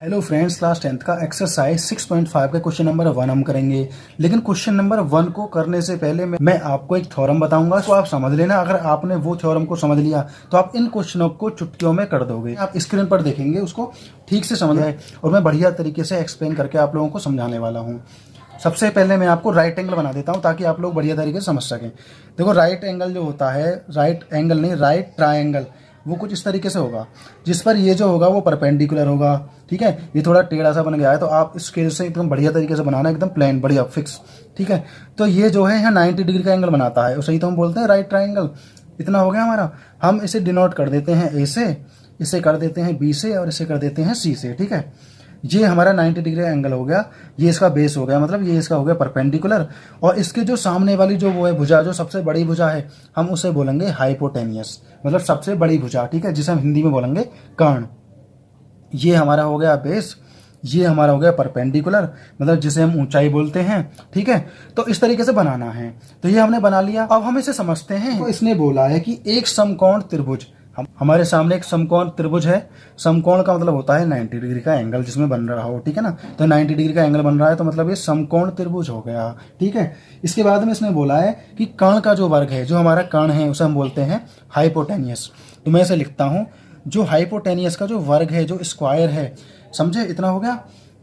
Hello friends, class 10th का exercise 6.5 का question number 1 हम करेंगे। लेकिन क्वेश्चन नंबर 1 को करने से पहले मैं आपको एक थ्योरम बताऊंगा, तो आप समझ लेना। अगर आपने वो थ्योरम को समझ लिया तो आप इन क्वेश्चनों को चुटकियों में कर दोगे। आप स्क्रीन पर देखेंगे, उसको ठीक से समझ आए और मैं बढ़िया तरीके से एक्सप्लेन करके आप लोगों को समझाने वाला हूँ। सबसे पहले मैं आपको राइट एंगल बना देता हूँ ताकि आप लोग बढ़िया तरीके से समझ सकें। देखो, राइट एंगल जो होता है, राइट एंगल नहीं, राइट ट्रायंगल, वो कुछ इस तरीके से होगा जिस पर ये जो होगा वो परपेंडिकुलर होगा। ठीक है, ये थोड़ा टेढ़ा सा बन गया है तो आप स्केल से एकदम बढ़िया तरीके से बनाना, एकदम प्लेन बढ़िया फिक्स। ठीक है, तो ये जो है यहाँ 90 डिग्री का एंगल बनाता है, उसे ही तो हम बोलते हैं राइट ट्रायंगल। इतना हो गया हमारा। हम इसे डिनोट कर देते हैं ए से, इसे कर देते हैं बी से और इसे कर देते हैं सी से। ठीक है, ये हमारा 90 डिग्री एंगल हो गया। ये इसका बेस हो गया, मतलब ये इसका हो गया परपेंडिकुलर। और इसके जो सामने वाली जो वो है भुजा, जो सबसे बड़ी भुजा है, हम उसे बोलेंगे हाइपोटेनियस, मतलब सबसे बड़ी भुजा। ठीक है, जिसे हम हिंदी में बोलेंगे कर्ण। ये हमारा हो गया बेस, ये हमारा हो गया परपेंडिकुलर, मतलब जिसे हम ऊंचाई बोलते हैं। ठीक है, तो इस तरीके से बनाना है। तो ये हमने बना लिया। अब हम इसे समझते हैं। तो इसने बोला है कि एक समकोण त्रिभुज, हमारे सामने एक समकोण त्रिभुज है। समकोण का मतलब होता है 90 डिग्री का एंगल जिसमें बन रहा हो। ठीक है ना, तो 90 डिग्री का एंगल बन रहा है तो मतलब ये समकोण त्रिभुज हो गया। ठीक है, इसके बाद में इसने बोला है कि कर्ण का जो वर्ग है, जो हमारा कर्ण है, उसे हम बोलते हैं हाइपोटेनियस। तो मैं इसे लिखता हूं, जो हाइपोटेनियस का जो वर्ग है, जो स्क्वायर है। समझे, इतना हो गया।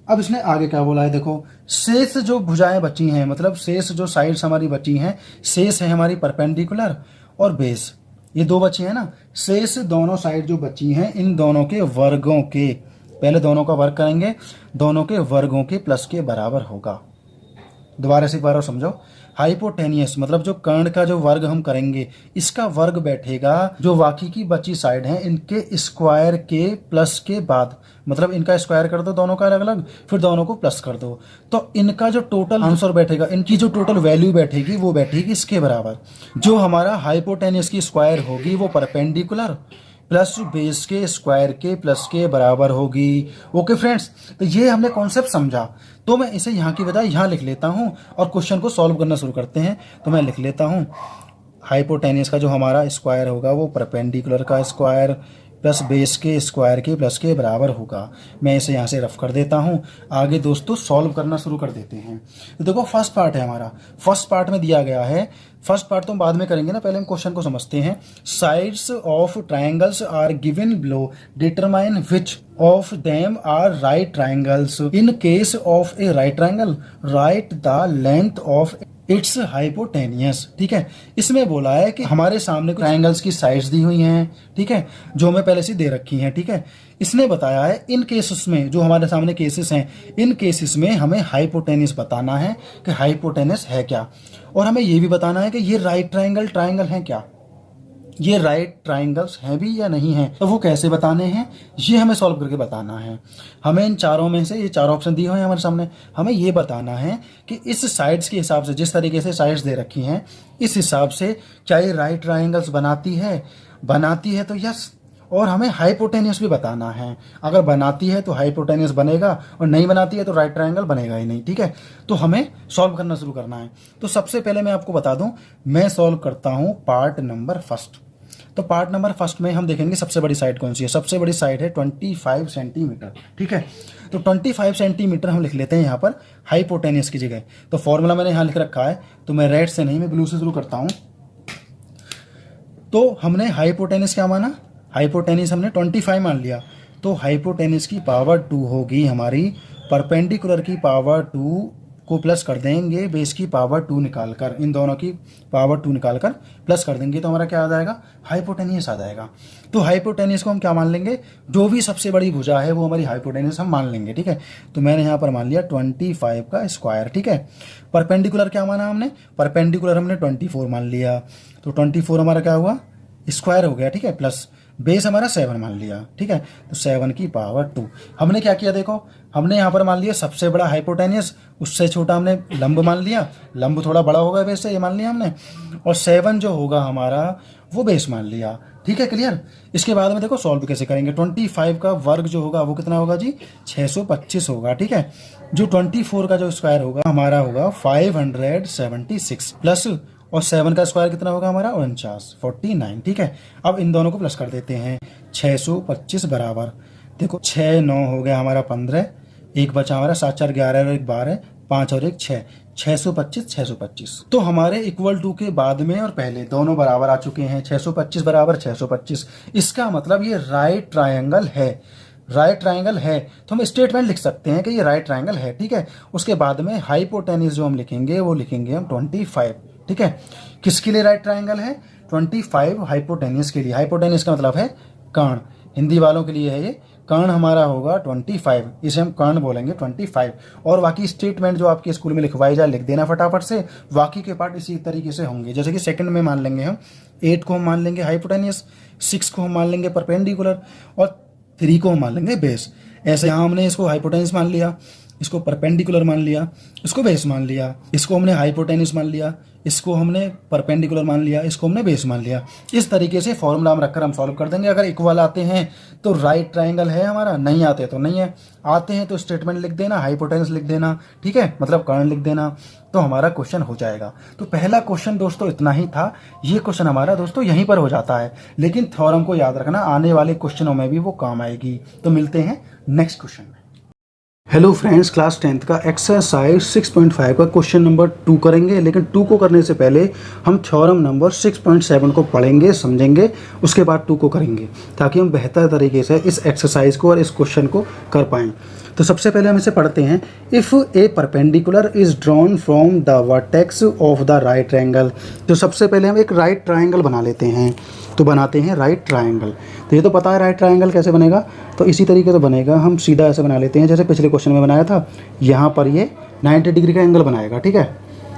अब इसने आगे क्या बोला है, देखो, शेष जो भुजाएं बची हैं, मतलब शेष जो साइड्स हमारी बची हैं, शेष है हमारी परपेंडिकुलर और बेस, ये दो बची है ना। शेष दोनों साइड जो बची हैं, इन दोनों के वर्गों के, पहले दोनों का वर्ग करेंगे, दोनों के वर्गों के प्लस के बराबर होगा। दोबारा से एक बार और समझो। हाइपोटेनियस मतलब जो कर्ण का जो वर्ग हम करेंगे, इसका वर्ग बैठेगा जो बाकी की बची साइड हैं, इनके स्क्वायर के प्लस के बाद, मतलब इनका स्क्वायर कर दो दोनों का अलग अलग, फिर दोनों को प्लस कर दो, तो इनका जो टोटल आंसर बैठेगा, इनकी जो टोटल वैल्यू बैठेगी वो बैठेगी इसके बराबर। जो हमारा हाइपोटेनियस की स्क्वायर होगी वो परपेंडिकुलर प्लस बेस के स्क्वायर के प्लस के बराबर होगी। ओके फ्रेंड्स, तो ये हमने कॉन्सेप्ट समझा। तो मैं इसे यहाँ की बजाय यहाँ लिख लेता हूँ और क्वेश्चन को सॉल्व करना शुरू करते हैं। तो मैं लिख लेता हूँ, हाइपोटेनियस का जो हमारा स्क्वायर होगा वो परपेंडिकुलर का स्क्वायर प्लस बेस के स्क्वायर के प्लस के बराबर होगा। मैं इसे यहाँ से रफ कर देता हूँ। आगे दोस्तों सॉल्व करना शुरू कर देते हैं। तो देखो, फर्स्ट पार्ट है हमारा। फर्स्ट पार्ट में दिया गया है, फर्स्ट पार्ट तो हम बाद में करेंगे ना, पहले हम क्वेश्चन को समझते हैं। Sides of triangles are given below, determine which of them are right triangles. In case of a right triangle, write the length of its hypotenuse. ठीक है, इसमें बोला है कि हमारे सामने ट्रायंगल्स की साइड्स दी हुई हैं। ठीक है, जो हमें पहले से दे रखी हैं। ठीक है, इसने बताया है इन केसेस में, जो हमारे सामने केसेस हैं, इन केसेस में हमें हाइपोटेनियस बताना है कि हाइपोटेनियस है क्या, और हमें ये भी बताना है कि ये राइट ट्रायंगल है क्या, ये राइट ट्राइंगल्स हैं भी या नहीं हैं। तो वो कैसे बताने हैं, ये हमें सॉल्व करके बताना है। हमें इन चारों में से, ये चारों ऑप्शन दिए हुए हैं हमारे सामने, हमें ये बताना है कि इस साइड्स के हिसाब से, जिस तरीके से साइड्स दे रखी हैं, इस हिसाब से क्या ये राइट ट्राइंगल्स बनाती है तो यस। और हमें हाइपोटेनियस भी बताना है। अगर बनाती है तो हाइपोटेनियस बनेगा, और नहीं बनाती है तो राइट ट्रायंगल बनेगा ही नहीं। ठीक है, तो हमें सॉल्व करना शुरू करना है। तो सबसे पहले मैं आपको बता दूं, मैं सॉल्व करता हूं पार्ट नंबर फर्स्ट। तो पार्ट नंबर फर्स्ट में हम देखेंगे सबसे बड़ी साइड कौन सी है। सबसे बड़ी साइड है 25 सेंटीमीटर। ठीक है, तो 25 सेंटीमीटर हम लिख लेते हैं यहाँ पर हाइपोटेनियस की जगह। तो फॉर्मूला मैंने यहाँ लिख रखा है, तो मैं रेड से नहीं, मैं ब्लू से शुरू करता हूँ। तो हमने हाइपोटेनियस क्या माना, हाइपोटेनियस हमने 25 मान लिया, तो हाइपोटेनियस की पावर 2 होगी हमारी, परपेंडिकुलर की पावर 2 को प्लस कर देंगे, बेस की पावर 2 निकालकर, इन दोनों की पावर 2 निकालकर प्लस कर देंगे, तो हमारा क्या आ जाएगा, हाइपोटेनियस आ जाएगा। तो हाइपोटेनियस को हम क्या मान लेंगे, जो भी सबसे बड़ी भुजा है वो हमारी हाइपोटेनियस हम मान लेंगे। ठीक है, तो मैंने यहाँ पर मान लिया 25 का स्क्वायर। ठीक है, परपेंडिकुलर क्या माना हमने, परपेंडिकुलर हमने 24 मान लिया, तो 24 हमारा क्या हुआ, स्क्वायर हो गया। ठीक है, प्लस बेस हमारा 7 मान लिया। ठीक है, तो 7 की पावर 2। हमने क्या किया, देखो, हमने यहाँ पर मान लिया सबसे बड़ा हाइपोटेनियस, उससे छोटा हमने लंब मान लिया, लंब थोड़ा बड़ा होगा बेस से, ये मान लिया हमने, और 7 जो होगा हमारा वो बेस मान लिया। ठीक है, क्लियर। इसके बाद में देखो सॉल्व कैसे करेंगे। 25 का वर्ग जो होगा वो कितना होगा जी, 625 होगा। ठीक है, जो 24 का जो स्क्वायर होगा हमारा होगा 576 प्लस, और 7 का स्क्वायर कितना होगा हमारा 49। ठीक है, अब इन दोनों को प्लस कर देते हैं, 625 बराबर देखो 6 9 हो गया हमारा 15, एक बचा हमारा 7 4 11 और एक 12, 5 और एक 6, 625 625। तो हमारे इक्वल टू के बाद में और पहले दोनों बराबर आ चुके हैं, 625 बराबर 625। इसका मतलब ये राइट ट्रायंगल है। राइट ट्रायंगल है तो हम स्टेटमेंट लिख सकते हैं कि ये राइट ट्रायंगल है, ठीक है। उसके बाद में हाइपोटेन्यूज जो हम लिखेंगे वो लिखेंगे हम 25, ठीक है। किसके लिए राइट ट्रायंगल है? 25 हाइपोटेन्यूज के लिए। हाइपोटेन्यूज का मतलब है कर्ण, हिंदी वालों के लिए है ये। कर्ण हमारा होगा 25, इसे हम कर्ण बोलेंगे 25। और बाकी स्टेटमेंट जो आपके स्कूल में लिखवाई जाए लिख देना फटाफट से। बाकी के पार्ट इसी तरीके से होंगे, जैसे कि सेकंड में मान लेंगे हम 8 को हम मान लेंगे हाइपोटेन्यूज, 6 को हम मान लेंगे परपेंडिकुलर और 3 को हम मान लेंगे बेस। ऐसे यहाँ हमने इसको हाइपोटेन्यूज मान लिया, इसको परपेंडिकुलर मान लिया, इसको बेस मान लिया, इसको हमने हाइपोटेन्यूज मान लिया, इसको हमने परपेंडिकुलर मान लिया, इसको हमने बेस मान लिया। इस तरीके से फॉर्मूला हम रखकर हम सॉल्व कर देंगे। अगर इक्वल आते हैं तो राइट ट्रायंगल है हमारा, नहीं आते तो नहीं है। आते हैं तो स्टेटमेंट लिख देना, हाइपोटेन्यूज लिख देना, ठीक है, मतलब कर्ण लिख देना, तो हमारा क्वेश्चन हो जाएगा। तो पहला क्वेश्चन दोस्तों इतना ही था। ये क्वेश्चन हमारा दोस्तों यहीं पर हो जाता है, लेकिन थ्योरम को याद रखना, आने वाले क्वेश्चनों में भी वो काम आएगी। तो मिलते हैं नेक्स्ट क्वेश्चन में। हेलो फ्रेंड्स, क्लास 10th का एक्सरसाइज 6.5 का क्वेश्चन नंबर 2 करेंगे, लेकिन 2 को करने से पहले हम थ्योरम नंबर 6.7 को पढ़ेंगे, समझेंगे, उसके बाद 2 को करेंगे, ताकि हम बेहतर तरीके से इस एक्सरसाइज को और इस क्वेश्चन को कर पाएँ। तो सबसे पहले हम इसे पढ़ते हैं। If A perpendicular is drawn from the vertex of the right triangle. तो सबसे पहले हम एक राइट ट्रायंगल बना लेते हैं। तो बनाते हैं राइट ट्रायंगल। तो ये तो पता है राइट ट्रायंगल कैसे बनेगा, तो इसी तरीके से बनेगा। हम सीधा ऐसे बना लेते हैं जैसे पिछले क्वेश्चन में बनाया था। यहाँ पर ये 90 डिग्री का एंगल बनाएगा, ठीक है।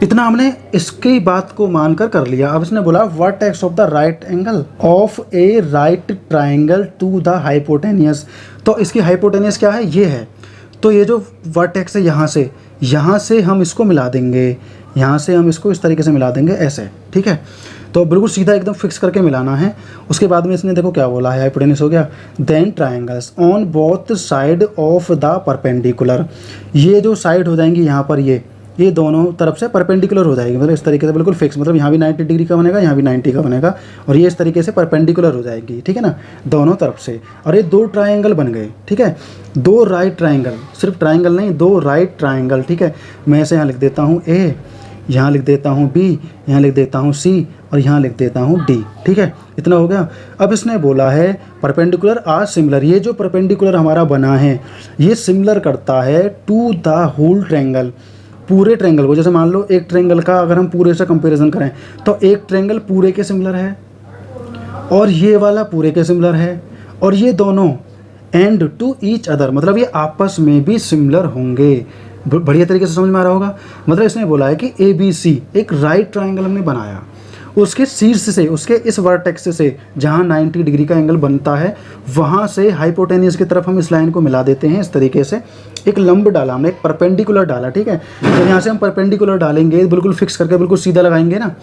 इतना हमने इसकी बात को मानकर कर लिया। अब इसने बोला vertex of the right angle of a right triangle to the hypotenuse. तो इसकी हाइपोटेनियस क्या है? ये है। तो ये जो वर्टेक्स है यहाँ से हम इसको मिला देंगे, यहाँ से हम इसको इस तरीके से मिला देंगे ऐसे, ठीक है। तो बिल्कुल सीधा एकदम फिक्स करके मिलाना है। उसके बाद में इसने देखो क्या बोला है, हाइपोटेन्यूज हो गया। Then triangles on both side of the perpendicular. ये जो साइड हो जाएंगी यहाँ पर ये दोनों तरफ से परपेंडिकुलर हो जाएगी, मतलब इस तरीके से बिल्कुल फिक्स, मतलब यहाँ भी 90 डिग्री का बनेगा, यहाँ भी 90 का बनेगा, और ये इस तरीके से परपेंडिकुलर हो जाएगी, ठीक है ना, दोनों तरफ से। और ये 2 ट्रायंगल बन गए, ठीक है, 2 राइट ट्रायंगल, सिर्फ ट्रायंगल नहीं, 2 राइट ट्रायंगल, ठीक है। मैं ऐसे यहाँ लिख देता हूँ A, यहाँ लिख देता हूँ B, यहाँ लिख देता हूँ C, और यहाँ लिख देता हूँ D, ठीक है। इतना हो गया। अब इसने बोला है परपेंडिकुलर आर सिमिलर। ये जो परपेंडिकुलर हमारा बना है ये सिमिलर करता है टू द होल ट्रायंगल, पूरे ट्रायंगल को। जैसे मान लो एक ट्रायंगल का अगर हम पूरे से कंपैरिजन करें तो एक ट्रायंगल पूरे के सिमिलर है और ये वाला पूरे के सिमिलर है, और ये दोनों एंड टू ईच अदर, मतलब ये आपस में भी सिमिलर होंगे। बढ़िया तरीके से समझ में आ रहा होगा। मतलब इसने बोला है कि ABC एक राइट ट्रायंगल हमने बनाया, उसके शीर्ष से, उसके इस वर्टेक्स से जहाँ 90 डिग्री का एंगल बनता है वहाँ से हाइपोटेन्यूज की तरफ हम इस लाइन को मिला देते हैं। इस तरीके से एक लंब डाला हमने, एक परपेंडिकुलर डाला, ठीक है। तो यहाँ से हम परपेंडिकुलर डालेंगे, बिल्कुल फिक्स करके बिल्कुल सीधा लगाएंगे ना,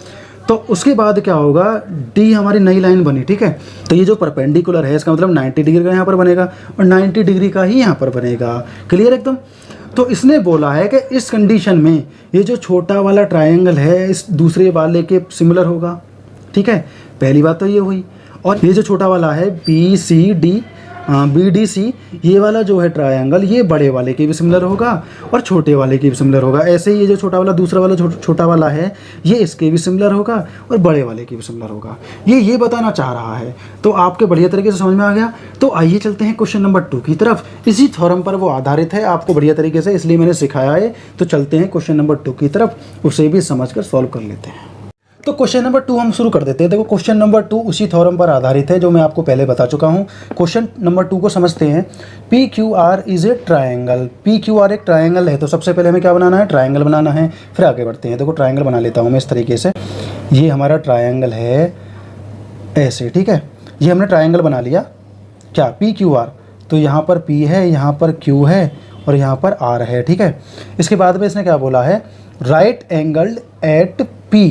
तो उसके बाद क्या होगा, D हमारी नई लाइन बनी, ठीक है। तो ये जो परपेंडिकुलर है इसका मतलब 90 डिग्री का यहाँ पर बनेगा और 90 डिग्री का ही यहाँ पर बनेगा। क्लियर एकदम। तो इसने बोला है कि इस कंडीशन में ये जो छोटा वाला ट्रायंगल है इस दूसरे वाले के सिमिलर होगा, ठीक है। पहली बात तो ये हुई। और ये जो छोटा वाला है BDC, ये वाला जो है ट्रायंगल ये बड़े वाले के भी सिमिलर होगा और छोटे वाले के भी सिमिलर होगा। ऐसे ही ये जो छोटा वाला दूसरा वाला छोटा वाला है ये इसके भी सिमिलर होगा और बड़े वाले के भी सिमिलर होगा। ये बताना चाह रहा है। तो आपके बढ़िया तरीके से समझ में आ गया। तो आइए चलते हैं क्वेश्चन नंबर 2 की तरफ। इसी थ्योरम पर वो आधारित है, आपको बढ़िया तरीके से इसलिए मैंने सिखाया है। तो चलते हैं क्वेश्चन नंबर 2 की तरफ, उसे भी समझ कर सॉल्व कर लेते हैं। तो क्वेश्चन नंबर 2 हम शुरू कर देते हैं। देखो क्वेश्चन नंबर 2 उसी थ्योरम पर आधारित है जो मैं आपको पहले बता चुका हूँ। क्वेश्चन नंबर 2 को समझते हैं। PQR is a triangle. PQR एक ट्रायंगल है, तो सबसे पहले हमें क्या बनाना है, ट्रायंगल बनाना है, फिर आगे बढ़ते हैं। देखो ट्रायंगल बना लेता हूँ मैं इस तरीके से। ये हमारा ट्रायंगल है ऐसे, ठीक है। ये हमने ट्रायंगल बना लिया क्या, PQR। तो यहाँ पर P है, यहाँ पर Q है और यहाँ पर R है, ठीक है। इसके बाद में इसने क्या बोला है, राइट एंगल्ड एट P।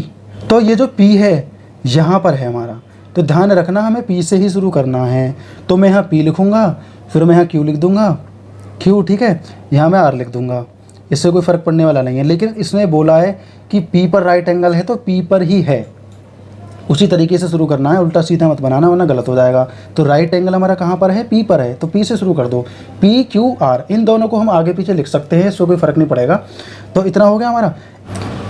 तो ये जो P है यहाँ पर है हमारा, तो ध्यान रखना हमें P से ही शुरू करना है। तो मैं यहाँ P लिखूँगा, फिर मैं यहाँ Q लिख दूँगा, Q, ठीक है। यहाँ मैं R लिख दूँगा, इससे कोई फ़र्क पड़ने वाला नहीं है। लेकिन इसने बोला है कि P पर राइट एंगल है तो P पर ही है, उसी तरीके से शुरू करना है, उल्टा सीधा मत बनाना वरना गलत हो जाएगा। तो राइट एंगल हमारा कहाँ पर है, पी पर है, तो पी से शुरू कर दो, पी क्यू आर, इन दोनों को हम आगे पीछे लिख सकते हैं, इससे कोई फ़र्क नहीं पड़ेगा। तो इतना हो गया हमारा।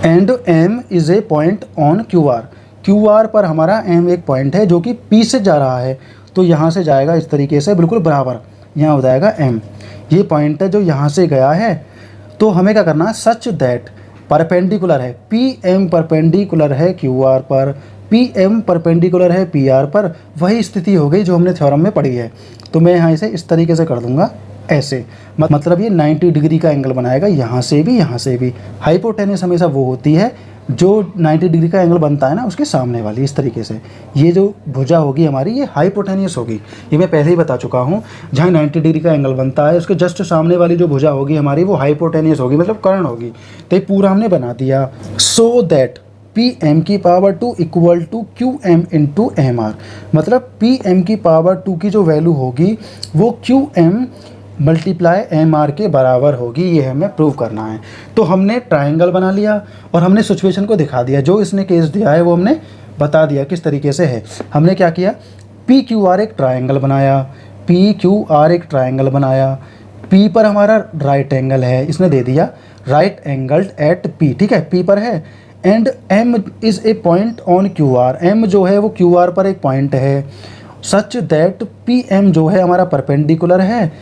And M is a point on Q R, Q R पर हमारा एम एक पॉइंट है जो कि पी से जा रहा है, तो यहाँ से जाएगा इस तरीके से बिल्कुल बराबर, यहाँ हो जाएगा एम, ये पॉइंट है जो यहाँ से गया है। तो हमें क्या करना है, सच दैट परपेंडिकुलर है, पी एम परपेंडिकुलर है क्यू आर पर, पी एम परपेंडिकुलर है पी आर पर, वही स्थिति हो गई जो हमने थ्योरम में पढ़ी है। तो मैं यहाँ इसे इस तरीके से कर दूंगा ऐसे, मतलब ये 90 डिग्री का एंगल बनाएगा, यहाँ से भी यहाँ से भी। हाइपोटेन्यूस हमेशा वो होती है जो 90 डिग्री का एंगल बनता है ना उसके सामने वाली, इस तरीके से। ये जो भुजा होगी हमारी ये हाइपोटेन्यूस होगी, ये मैं पहले ही बता चुका हूँ। जहाँ 90 डिग्री का एंगल बनता है उसके जस्ट सामने वाली जो भुजा होगी हमारी वो हाइपोटेन्यूस होगी, मतलब कर्ण होगी। तो ये पूरा हमने बना दिया। सो दैट पी एम की power 2 equal to Q M into M R, मतलब पी एम की पावर 2 की जो वैल्यू होगी वो Q M multiply M R के बराबर होगी, ये हमें प्रूव करना है। तो हमने ट्रायंगल बना लिया और हमने सिचुएशन को दिखा दिया, जो इसने केस दिया है वो हमने बता दिया किस तरीके से है। हमने क्या किया, पी क्यू आर एक ट्रायंगल बनाया, पी क्यू आर एक ट्रायंगल बनाया, पी पर हमारा राइट एंगल है, इसने दे दिया राइट एंगल्ड एट पी, ठीक है, पी पर है। And M is a point on Q R, M जो है वो क्यू आर पर एक पॉइंट है, सच दैट पी एम जो है हमारा परपेंडिकुलर है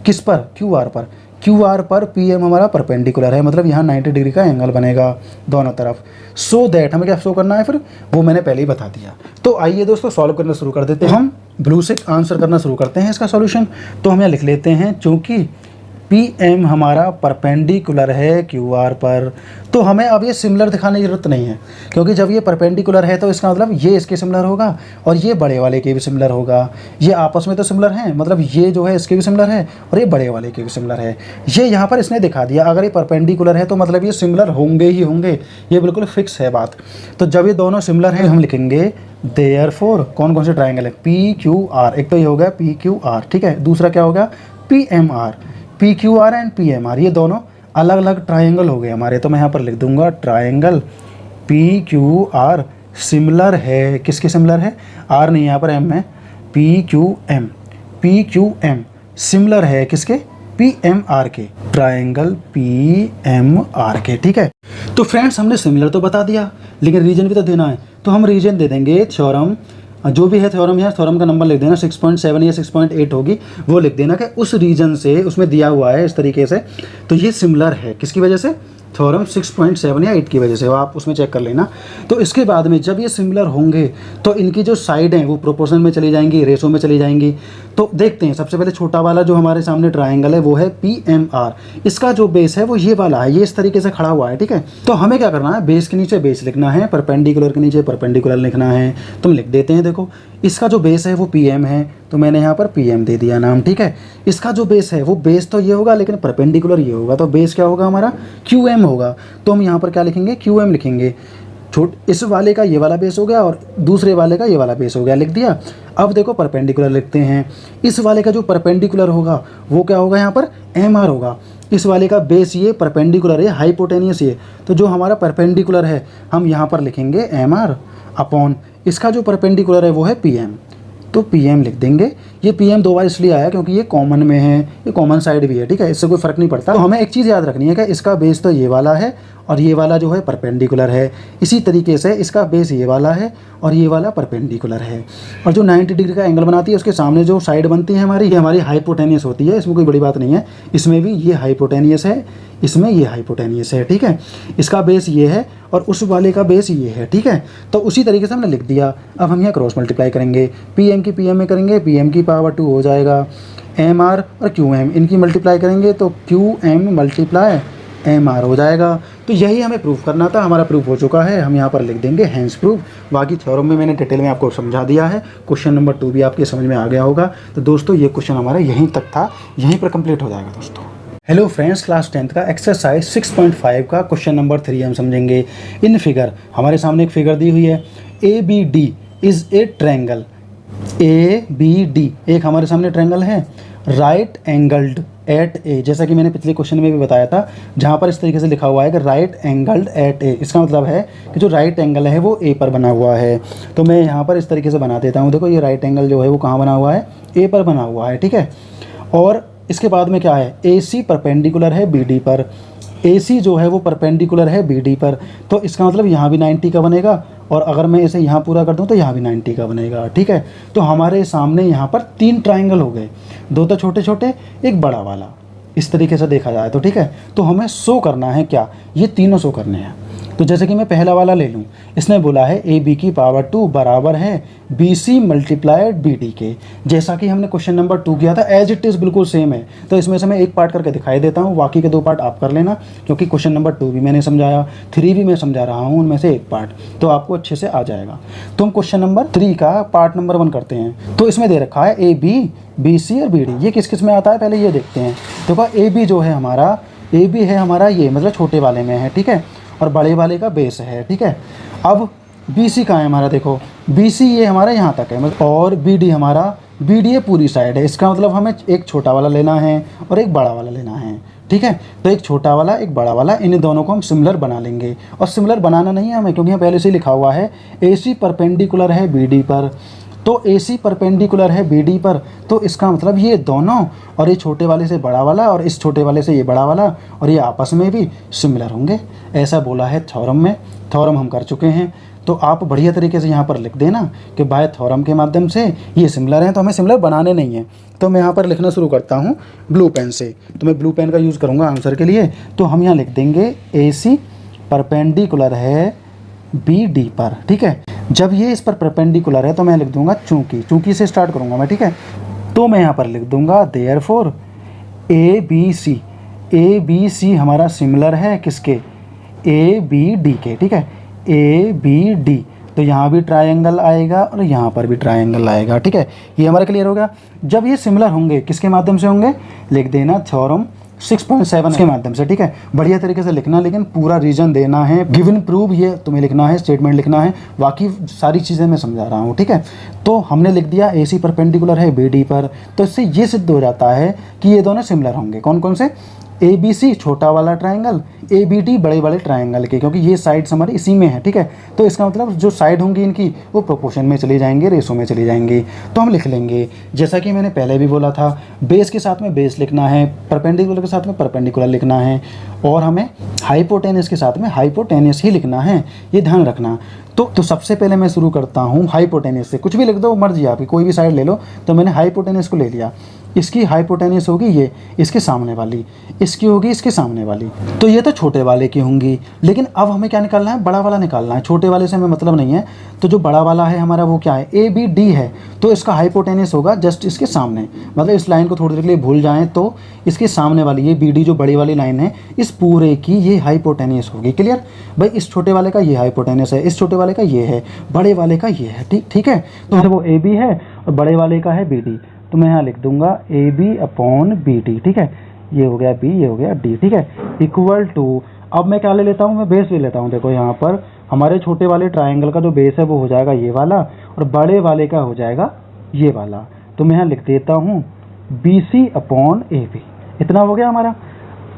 किस पर, क्यू आर पर, क्यू आर पर पी एम हमारा परपेंडिकुलर है, मतलब यहाँ 90 डिग्री का एंगल बनेगा दोनों तरफ। सो दैट हमें क्या शो करना है फिर, वो मैंने पहले ही बता दिया। तो आइए दोस्तों सॉल्व करना शुरू कर देते हैं। हम ब्लू से आंसर करना शुरू करते हैं इसका सॉल्यूशन। तो हम यहाँ लिख लेते हैं, चूँकि पी एम हमारा परपेंडिकुलर है क्यू आर पर, तो हमें अब ये सिमिलर दिखाने की ज़रूरत नहीं है, क्योंकि जब ये परपेंडिकुलर है तो इसका मतलब ये इसके सिमिलर होगा और ये बड़े वाले के भी सिमिलर होगा। ये आपस में तो सिमिलर हैं, मतलब ये जो है इसके भी सिमिलर है और ये बड़े वाले के भी सिमिलर है। ये यहाँ पर इसने दिखा दिया, अगर ये परपेंडिकुलर है तो मतलब ये सिमिलर होंगे ही होंगे, ये बिल्कुल फिक्स है बात। तो जब ये दोनों सिमिलर हैं हम लिखेंगे देयरफॉर कौन कौन से ट्राइंगल है, पी क्यू आर, एक तो ये हो गया पी क्यू आर, ठीक है, दूसरा क्या हो गया P M R, P Q R and P M R, ये दोनों अलग अलग ट्रायंगल हो गए हमारे। तो मैं यहाँ पर लिख दूंगा triangle P Q are similar है, किसके सिमिलर है, आर नहीं यहाँ पर एम है, पी क्यू एम सिमिलर है किसके, पी एम आर के, ट्रायंगल पी एम आर के, ठीक है। तो फ्रेंड्स हमने सिमिलर तो बता दिया, लेकिन रीजन भी तो देना है, तो हम रीजन दे देंगे थ्योरम, जो भी है थ्योरम, यहाँ थ्योरम का नंबर लिख देना 6.7 या 6.8 होगी, वो लिख देना कि उस रीजन से उसमें दिया हुआ है इस तरीके से, तो ये सिमिलर है किसकी वजह से, थ्योरम 6.7 या 8 की वजह से, वो आप उसमें चेक कर लेना। तो इसके बाद में जब ये सिमिलर होंगे तो इनकी जो साइड हैं वो प्रोपोर्शन में चली जाएंगी, रेशो में चली जाएंगी। तो देखते हैं, सबसे पहले छोटा वाला जो हमारे सामने ट्रायंगल है वो है पी एम आर, इसका जो बेस है वो ये वाला है, ये इस तरीके से खड़ा हुआ है, ठीक है। तो हमें क्या करना है, बेस के नीचे बेस लिखना है, परपेंडिकुलर के नीचे परपेंडिकुलर लिखना है। तो हम लिख देते हैं, देखो इसका जो बेस है वो पी एम है, तो मैंने यहाँ पर पी एम दे दिया नाम, ठीक है। इसका जो बेस है वो बेस तो ये होगा लेकिन परपेंडिकुलर ये होगा, तो बेस क्या होगा हमारा क्यू एम होगा। तो हम यहाँ पर क्या लिखेंगे, क्यू एम लिखेंगे। इस वाले का ये वाला बेस हो गया और दूसरे वाले का ये वाला बेस हो गया, लिख दिया। अब देखो परपेंडिकुलर लिखते हैं, इस वाले का जो परपेंडिकुलर होगा वो क्या होगा, यहाँ पर एम आर होगा। इस वाले का बेस ये परपेंडिकुलर है, हाइपोटेनियस ये, तो जो हमारा परपेंडिकुलर है हम यहाँ पर लिखेंगे एम आर अपॉन, इसका जो परपेंडिकुलर है वो है पी एम, तो पी एम लिख देंगे। ये पी एम 2 बार इसलिए आया क्योंकि ये कॉमन में है, ये कॉमन साइड भी है, ठीक है, इससे कोई फ़र्क नहीं पड़ता। तो हमें एक चीज़ याद रखनी है कि इसका बेस तो ये वाला है और ये वाला जो है परपेंडिकुलर है, इसी तरीके से इसका बेस ये वाला है और ये वाला परपेंडिकुलर है, और जो 90 डिग्री का एंगल बनाती है उसके सामने जो साइड बनती है हमारी, ये हमारी हाइपोटेनियस होती है, इसमें कोई बड़ी बात नहीं है। इसमें भी ये हाइपोटेनियस है, इसमें ये हाइपोटेनियस है, ठीक है। इसका बेस ये है और उस वाले का बेस ये है, ठीक है। तो उसी तरीके से हमने लिख दिया। अब हम यहाँ क्रॉस मल्टीप्लाई करेंगे, पी एम की पी एम में करेंगे, पी एम की पावर 2 हो जाएगा, एम आर और क्यू एम इनकी मल्टीप्लाई करेंगे तो Q M multiply M R हो जाएगा। तो यही हमें प्रूफ करना था, हमारा प्रूफ हो चुका है, हम यहाँ पर लिख देंगे हैंस प्रूफ। बाकी थ्योरम में मैंने डिटेल में आपको समझा दिया है, क्वेश्चन नंबर 2 भी आपके समझ में आ गया होगा। तो दोस्तों ये क्वेश्चन हमारा यहीं तक था, यहीं पर कंप्लीट हो जाएगा दोस्तों। हेलो फ्रेंड्स, क्लास 10th का एक्सरसाइज 6.5 का क्वेश्चन नंबर 3 हम समझेंगे। इन फिगर हमारे सामने एक फिगर दी हुई है, A B D is a triangle, A B D एक हमारे सामने ट्रायंगल है राइट एंगल्ड एट ए, जैसा कि मैंने पिछले क्वेश्चन में भी बताया था, जहाँ पर इस तरीके से लिखा हुआ है कि राइट एंगल्ड एट ए, इसका मतलब है कि जो राइट एंगल है वो ए पर बना हुआ है। तो मैं यहाँ पर इस तरीके से बना देता हूँ। देखो ये राइट एंगल जो है वो कहाँ बना हुआ है, ए पर बना हुआ है, ठीक है। और इसके बाद में क्या है, ए सी परपेंडिकुलर है बी डी पर, ए सी जो है वो परपेंडिकुलर है बी डी पर, तो इसका मतलब यहाँ भी 90 का बनेगा, और अगर मैं इसे यहाँ पूरा कर दूँ तो यहाँ भी 90 का बनेगा, ठीक है। तो हमारे सामने यहाँ पर 3 ट्राइंगल हो गए, 2 तो छोटे छोटे, एक बड़ा वाला, इस तरीके से देखा जाए तो, ठीक है। तो हमें शो करना है क्या, ये तीनों शो करने हैं। तो जैसे कि मैं पहला वाला ले लूँ, इसने बोला है ए बी की पावर 2 बराबर है B C multiplied B D के, जैसा कि हमने क्वेश्चन नंबर 2 किया था, एज इट इज़ बिल्कुल सेम है। तो इसमें से मैं एक पार्ट करके दिखाई देता हूँ, बाकी के 2 पार्ट आप कर लेना, क्योंकि क्वेश्चन नंबर 2 भी मैंने समझाया, 3 भी मैं समझा रहा हूँ, उनमें से एक पार्ट, तो आपको अच्छे से आ जाएगा। तो हम क्वेश्चन नंबर 3 का पार्ट नंबर 1 करते हैं। तो इसमें दे रखा है ए बी, बी सी और बी डी, ये किस किस में आता है पहले ये देखते हैं। देखो ए बी जो है हमारा, ए बी है हमारा ये, मतलब छोटे वाले में है, ठीक है, और बड़े वाले का बेस है, ठीक है। अब बी सी कहाँ है हमारा, देखो बी सी ये हमारा यहाँ तक है, मतलब, और बी डी हमारा, बी डी ये पूरी साइड है। इसका मतलब हमें एक छोटा वाला लेना है और एक बड़ा वाला लेना है, ठीक है। तो एक छोटा वाला एक बड़ा वाला, इन दोनों को हम सिमिलर बना लेंगे। और सिमिलर बनाना नहीं है हमें, क्योंकि यहाँ पहले से ही लिखा हुआ है ए सी परपेंडिकुलर है बी डी पर, तो ए सी परपेंडिकुलर है बी डी पर, तो इसका मतलब ये दोनों, और ये छोटे वाले से बड़ा वाला और इस छोटे वाले से ये बड़ा वाला, और ये आपस में भी सिमिलर होंगे, ऐसा बोला है थ्योरम में। थ्योरम हम कर चुके हैं, तो आप बढ़िया तरीके से यहाँ पर लिख देना कि बाय थ्योरम के माध्यम से ये सिमिलर हैं, तो हमें सिमिलर बनाने नहीं है। तो मैं यहाँ पर लिखना शुरू करता हूँ ब्लू पेन से, तो मैं ब्लू पेन का यूज़ करूँगा आंसर के लिए। तो हम यहाँ लिख देंगे ए सी परपेंडिकुलर है बी डी पर, ठीक है। जब ये इस पर परपेंडिकुलर है तो मैं लिख दूंगा चूंकि, चूंकि से स्टार्ट करूंगा मैं, ठीक है। तो मैं यहाँ पर लिख दूंगा देयरफॉर ए बी सी हमारा सिमिलर है किसके, ए बी डी के, ठीक है, ए बी डी। तो यहाँ भी ट्रायंगल आएगा और यहाँ पर भी ट्रायंगल आएगा, ठीक है। ये हमारा क्लियर होगा। जब ये सिमिलर होंगे किसके माध्यम से होंगे, लिख देना थ्योरम 6.7 के माध्यम से, ठीक है। बढ़िया तरीके से लिखना, लेकिन पूरा रीजन देना है, गिवन प्रूव ये तुम्हें लिखना है, स्टेटमेंट लिखना है, बाकी सारी चीज़ें मैं समझा रहा हूँ, ठीक है। तो हमने लिख दिया ए सी परपेंडिकुलर है बी डी पर, तो इससे ये सिद्ध हो जाता है कि ये दोनों सिमिलर होंगे। कौन कौन से, ए बी सी छोटा वाला ट्राइंगल, ए बी डी बड़े वाले ट्राइंगल के, क्योंकि ये साइड्स हमारी इसी में है, ठीक है। तो इसका मतलब जो साइड होंगी इनकी वो प्रोपोर्शन में चली जाएंगे, रेशो में चली जाएंगी। तो हम लिख लेंगे, जैसा कि मैंने पहले भी बोला था, बेस के साथ में बेस लिखना है, परपेंडिकुलर के साथ में परपेंडिकुलर लिखना है, और हमें हाइपोटेनस के साथ में हाइपोटेनस ही लिखना है, ये ध्यान रखना। तो सबसे पहले मैं शुरू करता हूँ हाइपोटेनस से, कुछ भी लिख दो मर्जी आपकी, कोई भी साइड ले लो। तो मैंने हाइपोटेनस को ले लिया, इसकी हाइपोटेनस होगी ये इसके सामने वाली, इसकी होगी इसके सामने वाली, तो ये तो छोटे वाले की होंगी। लेकिन अब हमें क्या निकालना है, बड़ा वाला निकालना है, छोटे वाले से हमें मतलब नहीं है। तो जो बड़ा वाला है हमारा वो क्या है, ए बी डी है, तो इसका हाइपोटेनस होगा जस्ट इसके सामने, मतलब इस लाइन को थोड़ी देर के लिए भूल जाएं तो इसके सामने वाली ये बी डी जो बड़ी वाली लाइन है, इस पूरे की ये हाइपोटेनस होगी। क्लियर भाई, इस छोटे वाले का ये हाइपोटेनस है, इस छोटे वाले का ये है, बड़े वाले का ये है, ठीक है। तो वो ए बी है और बड़े वाले का है बी डी, तो मैं यहाँ लिख दूंगा A B upon B D, ठीक है। ये हो गया बी, ये हो गया डी, ठीक है, इक्वल टू, अब मैं क्या ले लेता हूँ, मैं बेस ले लेता हूँ। देखो यहाँ पर हमारे छोटे वाले ट्रायंगल का जो बेस है वो हो जाएगा ये वाला, और बड़े वाले का हो जाएगा ये वाला। तो मैं यहाँ लिख देता हूँ B C upon A B, इतना हो गया हमारा।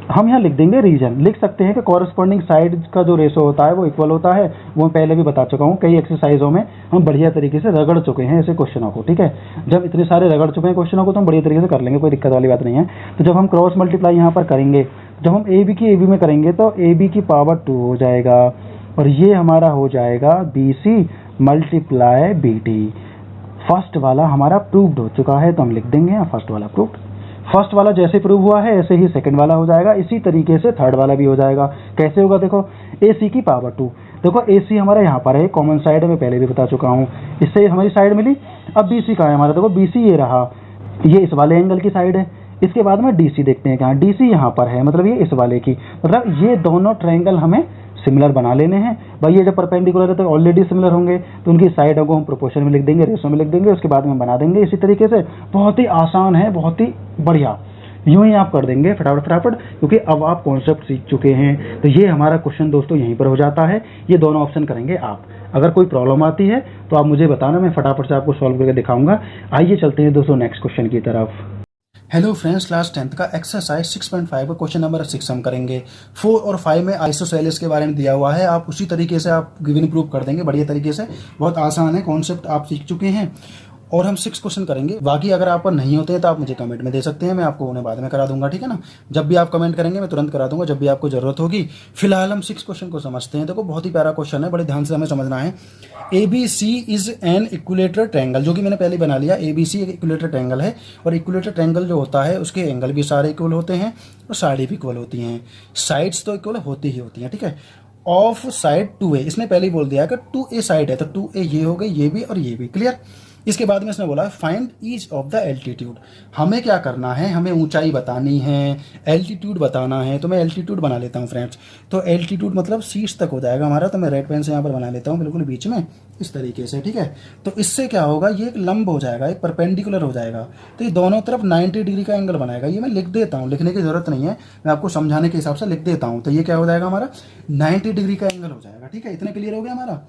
हम यहाँ लिख देंगे रीजन, लिख सकते हैं कि कॉरस्पॉन्डिंग साइड का जो रेशो होता है वो इक्वल होता है, वो मैं पहले भी बता चुका हूँ, कई एक्सरसाइजों में हम बढ़िया तरीके से रगड़ चुके हैं ऐसे क्वेश्चनों को, ठीक है। जब इतने सारे रगड़ चुके हैं क्वेश्चनों को तो हम बढ़िया तरीके से कर लेंगे, कोई दिक्कत वाली बात नहीं है। तो जब हम क्रॉस मल्टीप्लाई यहाँ पर करेंगे, जब हम ए बी की ए बी में करेंगे तो ए बी की पावर 2 हो जाएगा, और ये हमारा हो जाएगा B C multiply B D. First वाला हमारा प्रूव्ड हो चुका है, तो हम लिख देंगे फर्स्ट वाला प्रूव्ड। फर्स्ट वाला जैसे प्रूव हुआ है ऐसे ही सेकंड वाला हो जाएगा, इसी तरीके से थर्ड वाला भी हो जाएगा। कैसे होगा, देखो ए सी की पावर 2, देखो ए सी हमारा यहाँ पर है, कॉमन साइड है, मैं पहले भी बता चुका हूँ, इससे हमारी साइड मिली। अब बी सी कहाँ है हमारा, देखो बी सी ये रहा, ये इस वाले एंगल की साइड है। इसके बाद में डी सी देखते हैं कहाँ, डी सी यहाँ पर है, मतलब ये इस वाले की, मतलब ये दोनों ट्रायंगल हमें सिमिलर बना लेने हैं भाई। ये जब परपेंडिकुलर है तो ऑलरेडी सिमिलर होंगे, तो उनकी साइडों को हम प्रोपोर्शन में लिख देंगे, रेशो में लिख देंगे, उसके बाद में बना देंगे इसी तरीके से। बहुत ही आसान है, बहुत ही बढ़िया, यूं ही आप कर देंगे फटाफट, क्योंकि अब आप कॉन्सेप्ट सीख चुके हैं। तो ये हमारा क्वेश्चन दोस्तों यहीं पर हो जाता है। ये दोनों ऑप्शन करेंगे आप। अगर कोई प्रॉब्लम आती है तो आप मुझे बताना, मैं फटाफट से आपको सॉल्व करके दिखाऊंगा। आइए चलते हैं दोस्तों नेक्स्ट क्वेश्चन की तरफ। हेलो फ्रेंड्स, क्लास 10th का एक्सरसाइज 6.5 का क्वेश्चन नंबर 6 हम करेंगे। 4 और 5 में आइसोसेलेस के बारे में दिया हुआ है। आप उसी तरीके से आप गिवन प्रूव कर देंगे बढ़िया तरीके से। बहुत आसान है, कॉन्सेप्ट आप सीख चुके हैं। और हम 6 क्वेश्चन करेंगे। बाकी अगर आप पर नहीं होते हैं तो आप मुझे कमेंट में दे सकते हैं, मैं आपको उन्हें बाद में करा दूंगा, ठीक है ना। जब भी आप कमेंट करेंगे मैं तुरंत करा दूंगा, जब भी आपको जरूरत होगी। फिलहाल हम 6 क्वेश्चन को समझते हैं। देखो बहुत ही प्यारा क्वेश्चन है, बड़े ध्यान से हमें समझना है। ABC is an equilateral triangle, जो कि मैंने पहले बना लिया। ABC एक इक्विलेटरल ट्रायंगल है, और इक्विलेटरल ट्रायंगल जो होता है उसके एंगल भी सारे इक्वल होते हैं और साइड भी इक्वल होती हैं। साइड्स तो इक्वल होती ही होती हैं, ठीक है। ऑफ साइड 2A, इसने पहले ही बोल दिया कि 2A साइड है, तो 2A ये हो गई, ये भी और ये भी। क्लियर। इसके बाद में इसने बोला find each of the altitude. हमें क्या करना है, हमें ऊंचाई बतानी है, एल्टीट्यूड बताना है। तो मैं एल्टीट्यूड बना लेता हूँ फ्रेंड्स। तो एल्टीट्यूड मतलब शीर्ष तक हो जाएगा हमारा। तो मैं रेड पेन से यहाँ पर बना लेता हूँ बिल्कुल बीच में, इस तरीके से, ठीक है। तो इससे क्या होगा, ये एक लंब हो जाएगा, एक परपेंडिकुलर हो जाएगा। तो ये दोनों तरफ 90 डिग्री का एंगल बनाएगा। ये मैं लिख देता हूँ, लिखने की जरूरत नहीं है, मैं आपको समझाने के हिसाब से लिख देता हूँ। तो ये क्या हो जाएगा हमारा, 90 डिग्री का एंगल हो जाएगा, ठीक है। इतना क्लियर हो गया हमारा।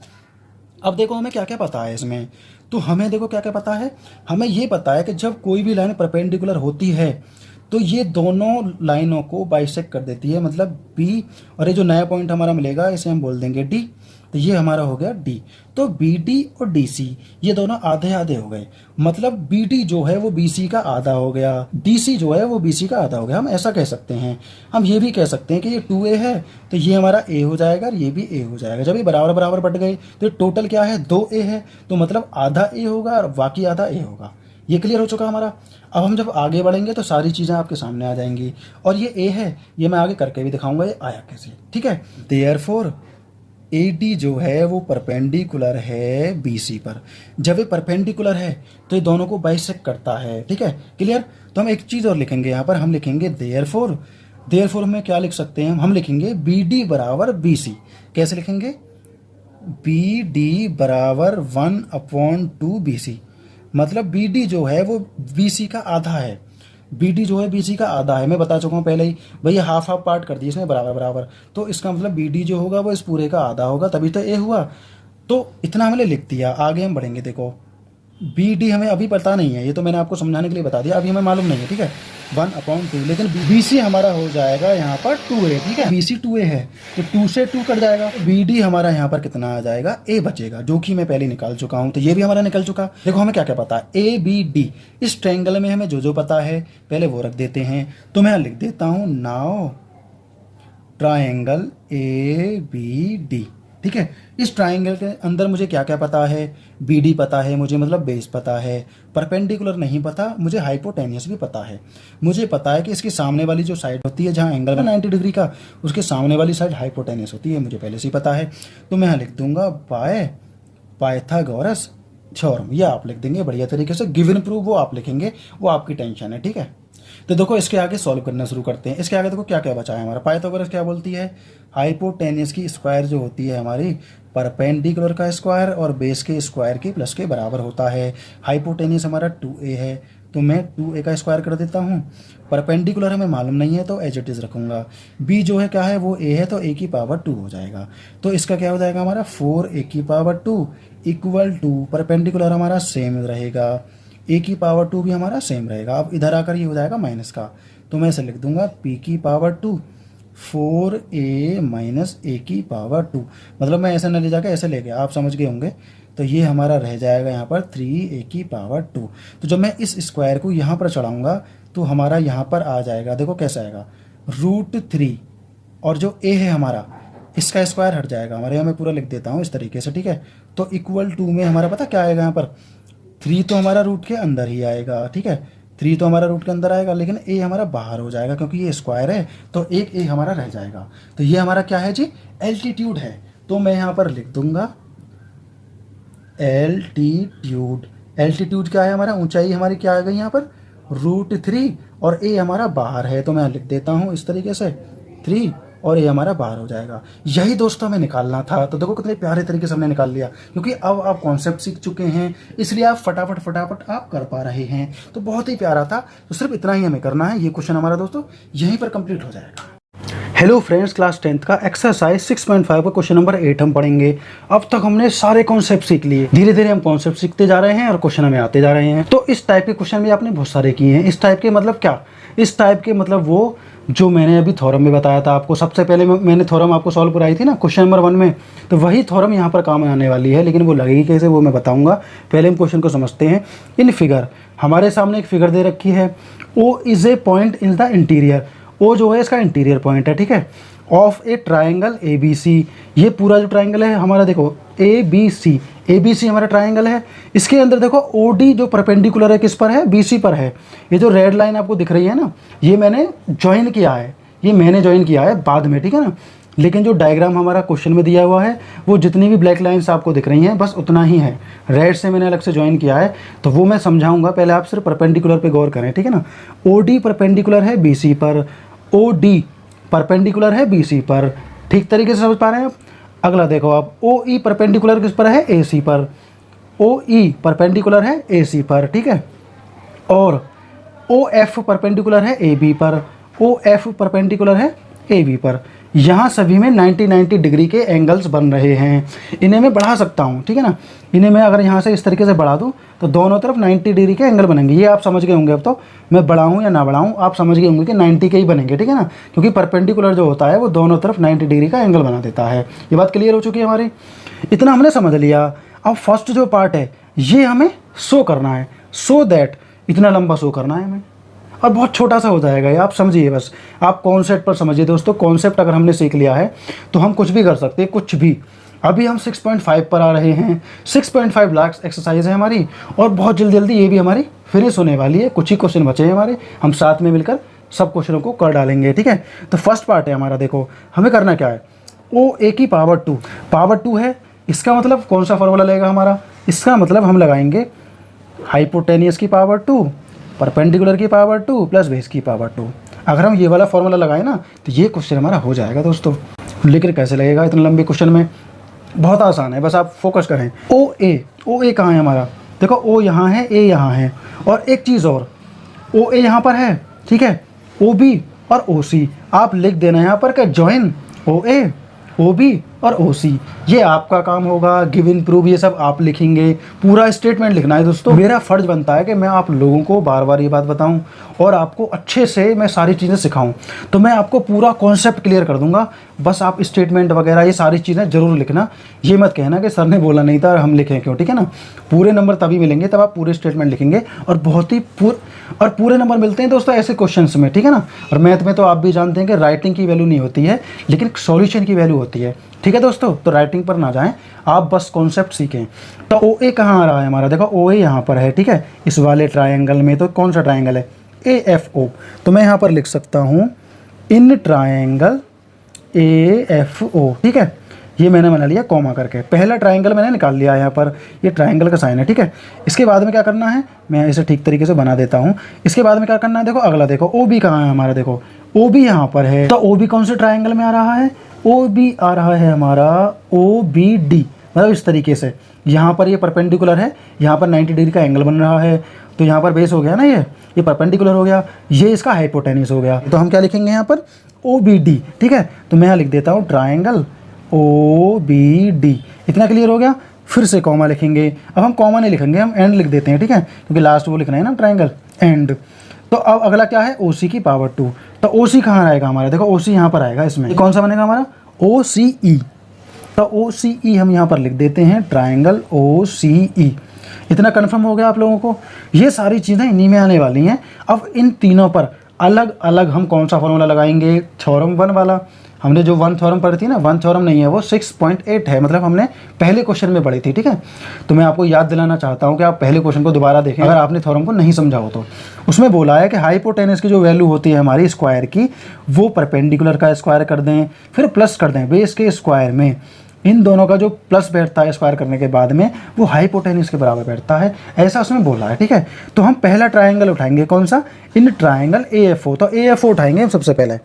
अब देखो हमें क्या क्या पता है इसमें। तो हमें देखो क्या क्या पता है। हमें ये पता है कि जब कोई भी लाइन परपेंडिकुलर होती है तो ये दोनों लाइनों को बाइसेक्ट कर देती है, मतलब बी, और ये जो नया पॉइंट हमारा मिलेगा इसे हम बोल देंगे डी। तो ये हमारा हो गया डी। तो बी डी और डी सी ये दोनों आधे आधे हो गए, मतलब बी डी जो है वो बी सी का आधा हो गया, डी सी जो है वो बी सी का आधा हो गया। हम ऐसा कह सकते हैं। हम ये भी कह सकते हैं कि ये 2A है तो ये हमारा A हो जाएगा और ये भी A हो जाएगा। जब ये बराबर बराबर बट गए तो टोटल क्या है, 2A है, तो मतलब आधा A होगा और बाकी आधा A होगा। ये क्लियर हो चुका हमारा। अब हम जब आगे बढ़ेंगे तो सारी चीज़ें आपके सामने आ जाएंगी। और ये A है, ये मैं आगे करके भी दिखाऊंगा ये आया कैसे, ठीक है। देयरफॉर AD जो है वो परपेंडिकुलर है BC पर। जब ये परपेंडिकुलर है तो ये दोनों को बाइसेक्ट करता है, ठीक है। क्लियर। तो हम एक चीज़ और लिखेंगे यहाँ पर, हम लिखेंगे देयरफॉर। देयरफॉर में क्या लिख सकते हैं हम लिखेंगे BD बराबर BC। कैसे लिखेंगे, BD बराबर 1/2 BC। मतलब BD जो है वो BC का आधा है। BD जो है BC का आधा है, मैं बता चुका हूँ पहले ही। भैया हाफ हाफ पार्ट कर दिए इसने बराबर बराबर, तो इसका मतलब BD जो होगा वो इस पूरे का आधा होगा, तभी तो A हुआ। तो इतना हमने लिख दिया। आगे हम बढ़ेंगे। देखो BD हमें अभी पता नहीं है, ये तो मैंने आपको समझाने के लिए बता दिया, अभी हमें मालूम नहीं है, ठीक है। 1/2, लेकिन BC हमारा हो जाएगा यहाँ पर 2A, ठीक है। BC 2A है तो 2 से 2 कट जाएगा। BD हमारा यहाँ पर कितना आ जाएगा, A बचेगा, जो कि मैं पहले निकाल चुका हूँ। तो ये भी हमारा निकल चुका। देखो हमें क्या क्या पता है, ABD। इस ट्रायंगल में हमें जो जो पता है पहले वो रख देते हैं। तो मैं लिख देता हूँ नाउ ट्रायंगल ABD, ठीक है। इस ट्रायंगल के अंदर मुझे क्या क्या पता है, BD पता है मुझे, मतलब बेस पता है। परपेंडिकुलर नहीं पता मुझे, हाइपोटेनियस भी पता है। मुझे पता है कि इसके सामने वाली जो साइड होती है जहाँ एंगल है 90 डिग्री का, उसके सामने वाली साइड हाइपोटेनियस होती है, मुझे पहले से ही पता है। तो मैं यहाँ लिख दूंगा बाय पाइथागोरस थ्योरम। ये आप लिख देंगे बढ़िया तरीके से। गिवन प्रूफ वो आप लिखेंगे, वो आपकी टेंशन है, ठीक है। तो देखो इसके आगे सॉल्व करना शुरू करते हैं। इसके आगे देखो क्या क्या बचा है हमारा। पाइथागोरस क्या बोलती है, हाइपोटेनियस की स्क्वायर जो होती है हमारी परपेंडिकुलर का स्क्वायर और बेस के स्क्वायर के प्लस के बराबर होता है। हाइपोटेनियस हमारा 2A है तो मैं 2A का स्क्वायर कर देता हूँ। परपेंडिकुलर हमें मालूम नहीं है तो एज इट इज रखूंगा। B जो है क्या है, वो A है तो A की पावर 2 हो जाएगा। तो इसका क्या हो जाएगा हमारा 4A की पावर 2 इक्वल टू, परपेंडिकुलर हमारा सेम रहेगा, A की पावर 2 भी हमारा सेम रहेगा। अब इधर आकर ये हो जाएगा माइनस का, तो मैं इसे लिख दूंगा P की पावर 2 4A माइनस A की पावर 2। मतलब मैं ऐसे न ले जाकर ऐसे ले गया, आप समझ गए होंगे। तो ये हमारा रह जाएगा यहाँ पर 3A की पावर 2। तो जब मैं इस स्क्वायर को यहाँ पर चढ़ाऊंगा तो हमारा यहाँ पर आ जाएगा, देखो कैसा आएगा, √3। और जो A है हमारा, इसका स्क्वायर हट जाएगा हमारे, यहाँ मैं पूरा लिख देता हूँ इस तरीके से, ठीक है। तो इक्वल टू में हमारा पता क्या आएगा यहाँ पर, 3 तो हमारा रूट के अंदर ही आएगा, ठीक है। 3 तो हमारा रूट के अंदर आएगा, लेकिन A हमारा बाहर हो जाएगा क्योंकि ये स्क्वायर है, तो एक A हमारा रह जाएगा। तो ये हमारा क्या है जी, एल्टीट्यूड है। तो मैं यहाँ पर लिख दूंगा एल्टीट्यूड। एल्टीट्यूड क्या है हमारा, ऊंचाई हमारी क्या आ गई यहाँ पर, √3, और A हमारा बाहर है तो मैं लिख देता हूँ इस तरीके से 3, और ये हमारा बाहर हो जाएगा। यही दोस्तों हमें निकालना था। तो देखो कितने प्यारे तरीके से हमने निकाल लिया, क्योंकि अब आप कॉन्सेप्ट सीख चुके हैं, इसलिए आप फटाफट फटाफट आप कर पा रहे हैं। तो बहुत ही प्यारा था। तो सिर्फ इतना ही हमें करना है। ये क्वेश्चन हमारा दोस्तों यहीं पर कंप्लीट हो जाएगा। हेलो फ्रेंड्स, क्लास 10th का एक्सरसाइज 6.5 का क्वेश्चन नंबर 8 हम पढ़ेंगे। अब तक हमने सारे कॉन्सेप्ट सीख लिए, धीरे धीरे हम कॉन्सेप्ट सीखते जा रहे हैं और क्वेश्चन हमें आते जा रहे हैं। तो इस टाइप के क्वेश्चन भी आपने बहुत सारे किए हैं। इस टाइप के मतलब क्या? इस टाइप के मतलब वो जो मैंने अभी थ्योरम में बताया था आपको, सबसे पहले मैंने थ्योरम आपको सॉल्व कराई थी ना क्वेश्चन नंबर 1 में, तो वही थ्योरम यहाँ पर काम आने वाली है। लेकिन वो लगेगी कैसे वो मैं बताऊंगा। पहले हम क्वेश्चन को समझते हैं। इन फिगर हमारे सामने एक फिगर दे रखी है। O is a point in the interior. O जो है इसका इंटीरियर पॉइंट है, ठीक है, of a triangle A B C. ये पूरा जो ट्राइंगल है हमारा, देखो ए बी सी हमारा ट्राइंगल है। इसके अंदर देखो ओ डी जो परपेंडिकुलर है किस पर है? बी सी पर है। ये जो रेड लाइन आपको दिख रही है ना, ये मैंने ज्वाइन किया है, ये मैंने ज्वाइन किया है बाद में, ठीक है ना। लेकिन जो डायग्राम हमारा क्वेश्चन में दिया हुआ है, वो जितनी भी ब्लैक लाइन्स आपको दिख रही हैं बस उतना ही है। रेड से मैंने अलग से ज्वाइन किया है, तो वो मैं समझाऊंगा। पहले आप सिर्फ परपेंडिकुलर पे गौर करें, ठीक है ना। ओ डी परपेंडिकुलर है बी सी पर, ओ डी परपेंडिकुलर है बी सी पर। ठीक तरीके से समझ पा रहे हैं आप? अगला देखो आप, ओ ई परपेंडिकुलर किस पर है? ए सी पर। ओ ई परपेंडिकुलर है ए सी पर, ठीक है। और ओ एफ परपेंडिकुलर है ए बी पर, ओ एफ परपेंडिकुलर है ए बी पर। यहाँ सभी में 90-90 डिग्री के एंगल्स बन रहे हैं। इन्हें मैं बढ़ा सकता हूँ, ठीक है ना। इन्हें मैं अगर यहाँ से इस तरीके से बढ़ा दूँ तो दोनों तरफ 90 डिग्री के एंगल बनेंगे। ये आप समझ गए होंगे। अब तो मैं बढ़ाऊँ या ना बढ़ाऊँ आप समझ गए होंगे कि 90 के ही बनेंगे, ठीक है ना, क्योंकि परपेंडिकुलर जो होता है वो दोनों तरफ 90 डिग्री का एंगल बना देता है। ये बात क्लियर हो चुकी है हमारी। इतना हमने समझ लिया। अब फर्स्ट जो पार्ट है ये हमें शो करना है, सो दैट इतना लंबा शो करना है हमें, और बहुत छोटा सा हो जाएगा ये, आप समझिए बस। आप कॉन्सेप्ट पर समझिए दोस्तों। कॉन्सेप्ट अगर हमने सीख लिया है तो हम कुछ भी कर सकते हैं, कुछ भी। अभी हम 6.5 पर आ रहे हैं। 6.5 लाख एक्सरसाइज है हमारी, और बहुत जल्दी जल्दी ये भी हमारी फिनिश होने वाली है। कुछ ही क्वेश्चन बचे हैं हमारे, हम साथ में मिलकर सब क्वेश्चनों को कर डालेंगे, ठीक है। तो फर्स्ट पार्ट है हमारा, देखो हमें करना क्या है। ओ ए की पावर 2, पावर 2 है। इसका मतलब कौन सा फॉर्मूला लगेगा हमारा? इसका मतलब हम लगाएंगे हाइपोटेनियस की पावर 2, परपेंडिकुलर की पावर 2 प्लस बेस की पावर 2। अगर हम ये वाला फॉर्मूला लगाएं ना तो ये क्वेश्चन हमारा हो जाएगा दोस्तों। लेकिन कैसे लगेगा इतने लंबे क्वेश्चन में? बहुत आसान है, बस आप फोकस करें। ओ ए कहाँ है हमारा? देखो ओ यहाँ है, ए यहाँ है, और एक चीज़ और, ओ ए यहाँ पर है, ठीक है। ओ बी और ओ सी आप लिख देना यहाँ पर, क्या जॉइन ओ ए ओ बी और ओ सी। ये आपका काम होगा। गिवन प्रूव ये सब आप लिखेंगे, पूरा स्टेटमेंट लिखना है दोस्तों। मेरा फर्ज बनता है कि मैं आप लोगों को बार बार ये बात बताऊं और आपको अच्छे से मैं सारी चीज़ें सिखाऊं। तो मैं आपको पूरा कॉन्सेप्ट क्लियर कर दूंगा, बस आप स्टेटमेंट वगैरह ये सारी चीज़ें ज़रूर लिखना। ये मत कहना कि सर ने बोला नहीं था और हम लिखें क्यों, ठीक है ना। पूरे नंबर तभी मिलेंगे तब आप पूरे स्टेटमेंट लिखेंगे, और बहुत ही पूरे नंबर मिलते हैं दोस्तों ऐसे क्वेश्चन में, ठीक है ना। और मैथ में तो आप भी जानते हैं कि राइटिंग की वैल्यू नहीं होती है, लेकिन सॉल्यूशन की वैल्यू होती है, ठीक है दोस्तों। तो राइटिंग पर ना जाएं, आप बस कॉन्सेप्ट सीखें। तो ओ ए कहाँ आ रहा है हमारा? देखो ओ ए यहाँ पर है, ठीक है, इस वाले ट्रायंगल में। तो कौन सा ट्रायंगल है? A F O. तो मैं यहाँ पर लिख सकता हूँ इन ट्रायंगल ए एफ ओ, ठीक है। ये मैंने बना लिया कॉमा करके, पहला ट्रायंगल मैंने निकाल लिया यहाँ पर। ये ट्रायंगल का साइन है, ठीक है। इसके बाद में क्या करना है, मैं इसे ठीक तरीके से बना देता हूँ। इसके बाद में क्या करना है, देखो अगला देखो ओ बी कहाँ है हमारा? देखो ओ बी यहाँ पर है। तो ओ बी कौन से ट्रायंगल में आ रहा है? ओ बी आ रहा है हमारा ओ बी डी, मतलब इस तरीके से। यहाँ पर ये परपेंडिकुलर है, यहाँ पर 90 डिग्री का एंगल बन रहा है, तो यहाँ पर बेस हो गया ना, ये परपेंडिकुलर हो गया, ये इसका हाइपोटेन्यूस हो गया। तो हम क्या लिखेंगे यहाँ पर? ओ बी डी, ठीक है। तो मैं यहाँ लिख देता हूँ ट्राइंगल ओ बी डी। इतना क्लियर हो गया। फिर से कॉमा लिखेंगे। अब हम कॉमा नहीं लिखेंगे, हम एंड लिख देते हैं, ठीक है, क्योंकि लास्ट वो लिखना है ना, ट्राइंगल एंड। तो अब अगला क्या है? ओ सी की पावर 2। तो ओ सी कहाँ आएगा हमारा? देखो ओ सी यहाँ पर आएगा, इसमें कौन सा बनेगा हमारा? ओ सी ई। तो ओ सी ई हम यहाँ पर लिख देते हैं ट्राइंगल ओ सी ई। इतना कन्फर्म हो गया आप लोगों को? ये सारी चीज़ें इन्हीं में आने वाली हैं। अब इन तीनों पर अलग अलग हम कौन सा फॉर्मूला लगाएंगे? थ्योरम 1 वाला। हमने जो 1 थ्योरम पढ़ी थी ना, 1 थ्योरम नहीं है वो, 6.8 है, मतलब हमने पहले क्वेश्चन में पढ़ी थी, ठीक है। तो मैं आपको याद दिलाना चाहता हूँ कि आप पहले क्वेश्चन को दोबारा देखें अगर आपने थ्योरम को नहीं समझा हो तो। उसमें बोला है कि हाइपोटेनस की जो वैल्यू होती है हमारी स्क्वायर की, वो परपेंडिकुलर का स्क्वायर कर दें, फिर प्लस कर दें बेस के स्क्वायर में। इन दोनों का जो प्लस बैठता है स्क्वायर करने के बाद में, वो हाइपोटेन्यूस के बराबर बैठता है, ऐसा उसमें बोला है, ठीक है। तो हम पहला ट्रायंगल उठाएंगे, कौन सा? In triangle A F O. तो ए एफ ओ उठाएंगे हम सबसे पहले।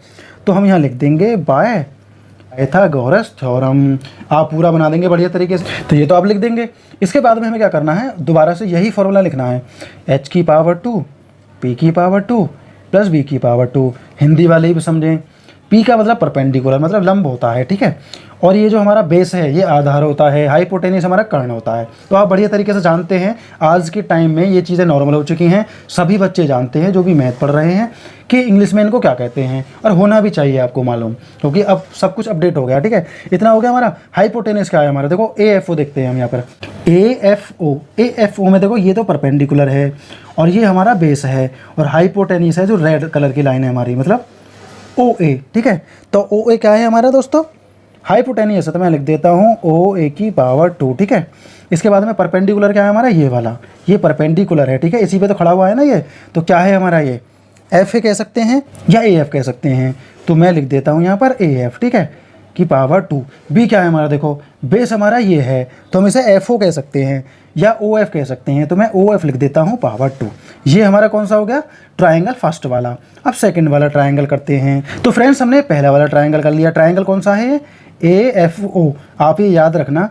तो हम यहाँ लिख देंगे बाय पाइथागोरस थ्योरम। आप पूरा बना देंगे बढ़िया तरीके से, तो ये तो आप लिख देंगे। इसके बाद में हमें क्या करना है? दोबारा से यही फॉर्मूला लिखना है, एच की पावर 2 पी की पावर 2 प्लस बी की पावर 2। हिंदी वाले भी समझें, पी का मतलब परपेंडिकुलर, मतलब लंब होता है, ठीक है। और ये जो हमारा बेस है ये आधार होता है, हाइपोटेनियस हमारा कर्ण होता है। तो आप बढ़िया तरीके से जानते हैं, आज के टाइम में ये चीज़ें नॉर्मल हो चुकी हैं, सभी बच्चे जानते हैं जो भी मैथ पढ़ रहे हैं कि इंग्लिश में इनको क्या कहते हैं, और होना भी चाहिए आपको मालूम, क्योंकि अब सब कुछ अपडेट हो गया, ठीक है। इतना हो गया हमारा। हाइपोटेनियस क्या है हमारा, देखो AFO देखते हैं हम यहाँ पर। AFO में देखो ये तो परपेंडिकुलर है और ये हमारा बेस है, और हाइपोटेनियस है जो रेड कलर की लाइन है हमारी, मतलब OA, ठीक है। तो OA क्या है हमारा दोस्तों, हाइपोटेनियस है, तो मैं लिख देता हूँ OA की पावर 2, ठीक है। इसके बाद में परपेंडिकुलर क्या है हमारा, ये वाला, ये परपेंडिकुलर है, ठीक है, इसी पे तो खड़ा हुआ है ना ये, तो क्या है हमारा ये FA कह सकते हैं या AF कह सकते हैं, तो मैं लिख देता हूँ यहाँ पर AF, ठीक है, की पावर 2। B क्या है हमारा, देखो बेस हमारा ये है, तो हम इसे FO कह सकते हैं या OF कह सकते हैं, तो मैं OF लिख देता हूँ पावर 2। ये हमारा कौन सा हो गया, ट्रायंगल फर्स्ट वाला। अब सेकंड वाला ट्रायंगल करते हैं। तो फ्रेंड्स हमने पहला वाला ट्रायंगल कर लिया। ट्रायंगल कौन सा है, AFO, आप ये याद रखना।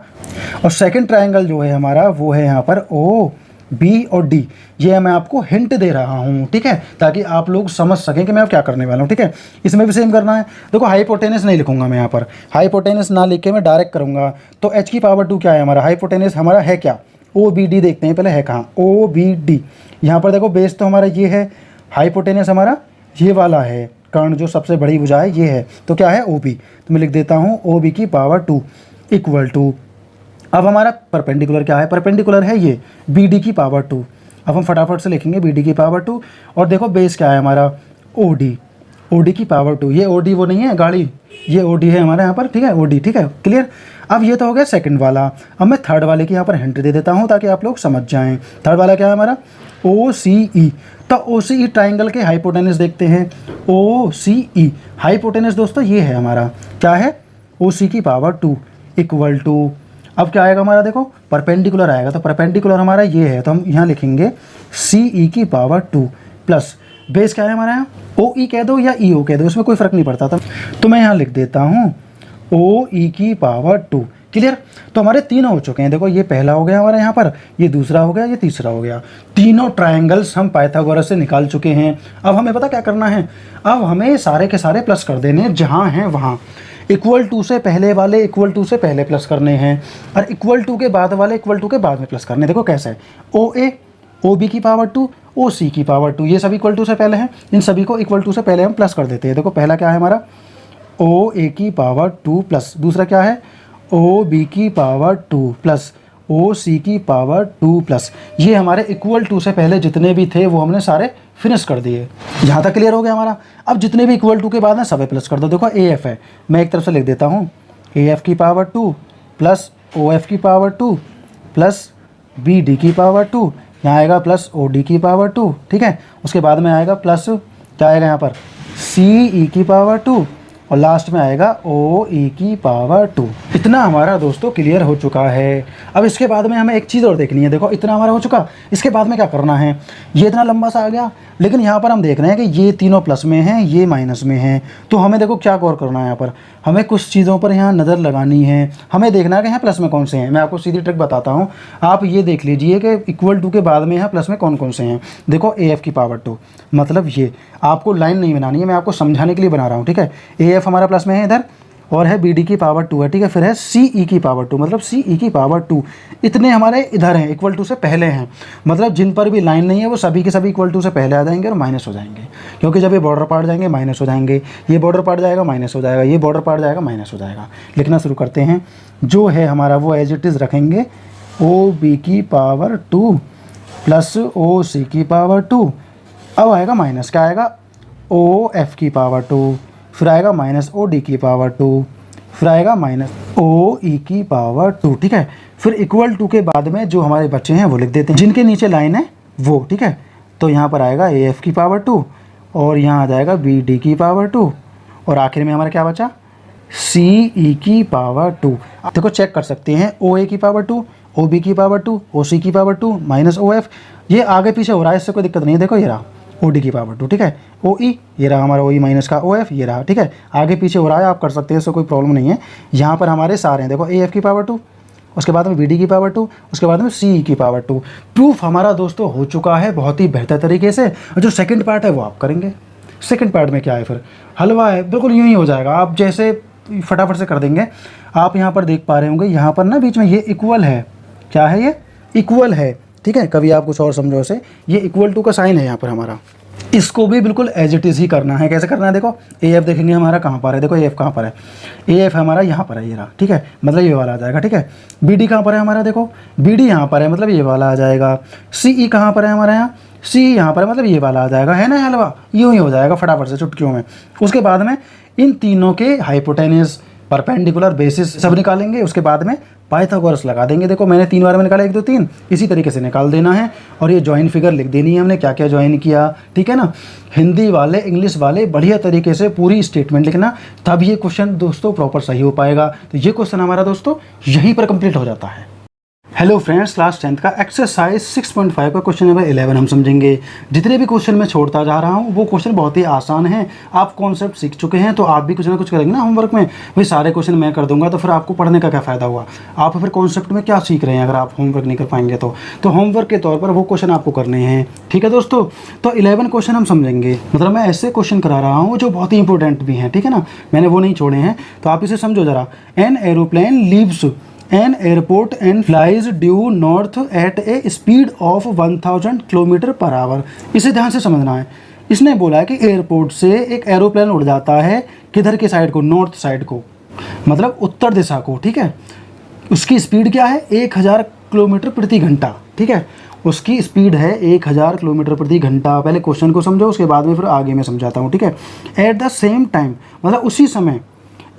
और सेकंड ट्रायंगल जो है हमारा वो है यहाँ पर OB और D। ये मैं आपको हिंट दे रहा हूँ, ठीक है, ताकि आप लोग समझ सकें कि मैं अब क्या करने वाला हूँ, ठीक है। इसमें भी सेम करना है। देखो हाइपोटेनस नहीं लिखूंगा मैं यहाँ पर, हाइपोटेनस ना लिख के मैं डायरेक्ट करूँगा। तो H की पावर 2 क्या है हमारा, हाइपोटेनस हमारा है क्या, OBD देखते हैं पहले है कहाँ, OBD। यहाँ पर देखो बेस तो हमारा ये है, हाइपोटेनस हमारा ये वाला है, कर्ण जो सबसे बड़ी भुजा है ये है, तो क्या है OB। तो मैं लिख देता हूँ OB की पावर 2 इक्वल टू, अब हमारा परपेंडिकुलर क्या है, परपेंडिकुलर है ये BD की पावर 2। अब हम फटाफट से लिखेंगे BD की पावर 2। और देखो बेस क्या है हमारा OD की पावर 2। ये OD वो नहीं है गाड़ी, ये OD है हमारा यहाँ पर, ठीक है, OD, ठीक है, क्लियर। अब ये तो हो गया सेकंड वाला। अब मैं थर्ड वाले की यहाँ पर हिंट दे देता हूँ ताकि आप लोग समझ जाएं। थर्ड वाला क्या है हमारा, OCE। तो OCE ट्राइंगल के हाइपोटेनस देखते हैं। OCE हाइपोटेनस दोस्तों ये है हमारा, क्या है, OC की पावर 2 इक्वल टू, अब क्या आएगा हमारा, देखो परपेंडिकुलर आएगा, तो परपेंडिकुलर हमारा ये है, तो हम यहाँ लिखेंगे CE की पावर 2 प्लस बेस क्या है हमारा यहाँ, OE कह दो या EO कह दो, इसमें कोई फ़र्क नहीं पड़ता था, तो मैं यहाँ लिख देता हूँ OE की पावर 2, क्लियर। तो हमारे तीनों हो चुके हैं। देखो ये पहला हो गया हमारा यहाँ पर, ये दूसरा हो गया, ये तीसरा हो गया। तीनों ट्रायंगल्स हम पाइथागोरस से निकाल चुके हैं। अब हमें पता क्या करना है, अब हमें सारे के सारे प्लस कर देने हैं, जहाँ हैं वहाँ। इक्वल टू से पहले वाले इक्वल टू से पहले प्लस करने हैं, और इक्वल टू के बाद वाले इक्वल टू के बाद में प्लस करने। देखो कैसे है, OA OB की पावर 2 OC की पावर 2, ये सभी इक्वल टू से पहले हैं, इन सभी को इक्वल टू से पहले हम प्लस कर देते हैं। देखो पहला क्या है हमारा, OA की पावर 2 प्लस, दूसरा क्या है, OB की पावर 2 प्लस OC की पावर 2 प्लस, ये हमारे इक्वल टू से पहले जितने भी थे वो हमने सारे फिनिश कर दिए। यहाँ तक क्लियर हो गया हमारा। अब जितने भी इक्वल टू के बाद में सभी प्लस कर दो। देखो AF है, मैं एक तरफ से लिख देता हूँ AF की पावर 2 प्लस OF की पावर 2 प्लस BD की पावर 2, यहाँ आएगा प्लस OD की पावर 2, ठीक है। उसके बाद में आएगा प्लस क्या आएगा यहाँ पर, CE की पावर 2, और लास्ट में आएगा OE की पावर 2। इतना हमारा दोस्तों क्लियर हो चुका है। अब इसके बाद में हमें एक चीज़ और देखनी है। देखो इतना हमारा हो चुका, इसके बाद में क्या करना है, ये इतना लंबा सा आ गया, लेकिन यहाँ पर हम देख रहे हैं कि ये तीनों प्लस में हैं, ये माइनस में हैं। तो हमें देखो क्या गौर करना है, यहाँ पर हमें कुछ चीज़ों पर यहाँ नज़र लगानी है। हमें देखना है कि यहाँ प्लस में कौन से हैं। मैं आपको सीधी ट्रिक बताता हूँ, आप ये देख लीजिए कि इक्वल टू के बाद में यहाँ प्लस में कौन कौन से हैं। देखो AF की पावर 2, मतलब ये आपको लाइन नहीं बनानी है, मैं आपको समझाने के लिए बना रहा हूँ, ठीक है। AF हमारा प्लस में है इधर, और है BD की पावर 2 है, ठीक है। फिर है CE की पावर 2, मतलब CE की पावर 2, इतने हमारे इधर हैं, इक्वल टू से पहले हैं। मतलब जिन पर भी लाइन नहीं है वो सभी के सभी इक्वल टू से पहले आ जाएंगे और माइनस हो जाएंगे, क्योंकि जब ये बॉर्डर पार्ट जाएंगे माइनस हो जाएंगे, ये बॉर्डर पार्ट जाएगा माइनस हो जाएगा, ये बॉर्डर पार्ट जाएगा माइनस हो जाएगा। लिखना शुरू करते हैं। जो है हमारा वो एज इट इज़ रखेंगे, OB की पावर 2 प्लस OC की पावर 2, अब आएगा माइनस, क्या आएगा, OF की पावर 2, फिर आएगा माइनस OD की पावर 2, फिर आएगा माइनस OE की पावर 2, ठीक है। फिर इक्वल टू के बाद में जो हमारे बच्चे हैं वो लिख देते हैं, जिनके नीचे लाइन है वो, ठीक है। तो यहाँ पर आएगा AF की पावर 2, और यहाँ आ जाएगा BD की पावर 2, और आखिर में हमारा क्या बचा, CE की पावर 2। देखो चेक कर सकते हैं, OA की पावर 2, OB की पावर 2, OC की पावर 2 माइनस OF, ये आगे पीछे हो रहा है, इससे कोई दिक्कत नहीं है। देखो ये रहा OD की पावर 2, ठीक है। OE ये रहा हमारा OE माइनस का OF, ये रहा, ठीक है। आगे पीछे हो रहा है, आप कर सकते हैं, इससे कोई प्रॉब्लम नहीं है। यहाँ पर हमारे सारे हैं, देखो AF की पावर 2, उसके बाद में BD की पावर 2, उसके बाद में CE की पावर 2। प्रूफ हमारा दोस्तों हो चुका है बहुत ही बेहतर तरीके से। और जो सेकंड पार्ट है वो आप करेंगे, सेकंड पार्ट में क्या है, फिर हलवा है, बिल्कुल यूं ही हो जाएगा। आप जैसे फटाफट से कर देंगे। आप यहाँ पर देख पा रहे होंगे, यहाँ पर ना बीच में ये इक्वल है, क्या है ये, इक्वल है, ठीक है। कभी आप कुछ और समझो इसे, ये इक्वल टू का साइन है यहाँ पर हमारा। इसको भी बिल्कुल एज इट इज़ ही करना है। कैसे करना है, देखो ए एफ देखेंगे हमारा कहाँ पर है, देखो ए एफ कहाँ पर है, ए एफ हमारा यहाँ पर है, ये रहा, ठीक है, मतलब ये वाला आ जाएगा, ठीक है। बी डी कहाँ पर है हमारा, देखो बी डी यहाँ पर है, मतलब ये वाला आ जाएगा। सी ई कहाँ पर है हमारे यहाँ, सी यहाँ पर है, मतलब ये वाला आ जाएगा, है ना हलवा, यूँ ही हो जाएगा फटाफट से चुटकियों में। उसके बाद में इन तीनों के हाइपोटेन्यूज, परपेंडिकुलर, बेसिस सब निकालेंगे। उसके बाद में पाइथागोरस लगा देंगे। देखो मैंने 3 बार में निकाला, 1 2 3, इसी तरीके से निकाल देना है। और ये जॉइन फिगर लिख देनी है हमने, क्या क्या जॉइन किया, ठीक है ना। हिंदी वाले, इंग्लिश वाले बढ़िया तरीके से पूरी स्टेटमेंट लिखना, तब ये क्वेश्चन दोस्तों प्रॉपर सही हो पाएगा। तो ये क्वेश्चन हमारा दोस्तों यहीं पर कंप्लीट हो जाता है। हेलो फ्रेंड्स, क्लास 10th का एक्सरसाइज 6.5 का क्वेश्चन नंबर 11 हम समझेंगे। जितने भी क्वेश्चन मैं छोड़ता जा रहा हूँ वो क्वेश्चन बहुत ही आसान है। आप कॉन्सेप्ट सीख चुके हैं तो आप भी कुछ ना कुछ करेंगे ना होमवर्क में। भाई सारे क्वेश्चन मैं कर दूंगा तो फिर आपको पढ़ने का क्या फ़ायदा हुआ, आप फिर कॉन्सेप्ट में क्या सीख रहे हैं अगर आप होमवर्क नहीं कर पाएंगे तो होमवर्क के तौर पर वो क्वेश्चन आपको करने हैं, ठीक है दोस्तों। तो 11 क्वेश्चन हम समझेंगे, मतलब मैं ऐसे क्वेश्चन करा रहा हूँ जो बहुत ही इंपॉर्टेंट भी हैं, ठीक है ना, मैंने वो नहीं छोड़े हैं। तो आप इसे समझो ज़रा। An aeroplane leaves an airport and flies due north at a speed of 1000 kilometre per hour. इसे ध्यान से समझना है। इसने बोला है कि एयरपोर्ट से एक एरोप्लेन उड़ जाता है किधर के साइड को, नॉर्थ साइड को, मतलब उत्तर दिशा को, ठीक है। उसकी स्पीड क्या है, 1000 किलोमीटर प्रति घंटा, ठीक है। उसकी स्पीड है 1000 किलोमीटर प्रति घंटा। पहले क्वेश्चन को समझो, उसके बाद में फिर आगे मैं समझाता हूँ, ठीक है। एट द सेम टाइम, मतलब उसी समय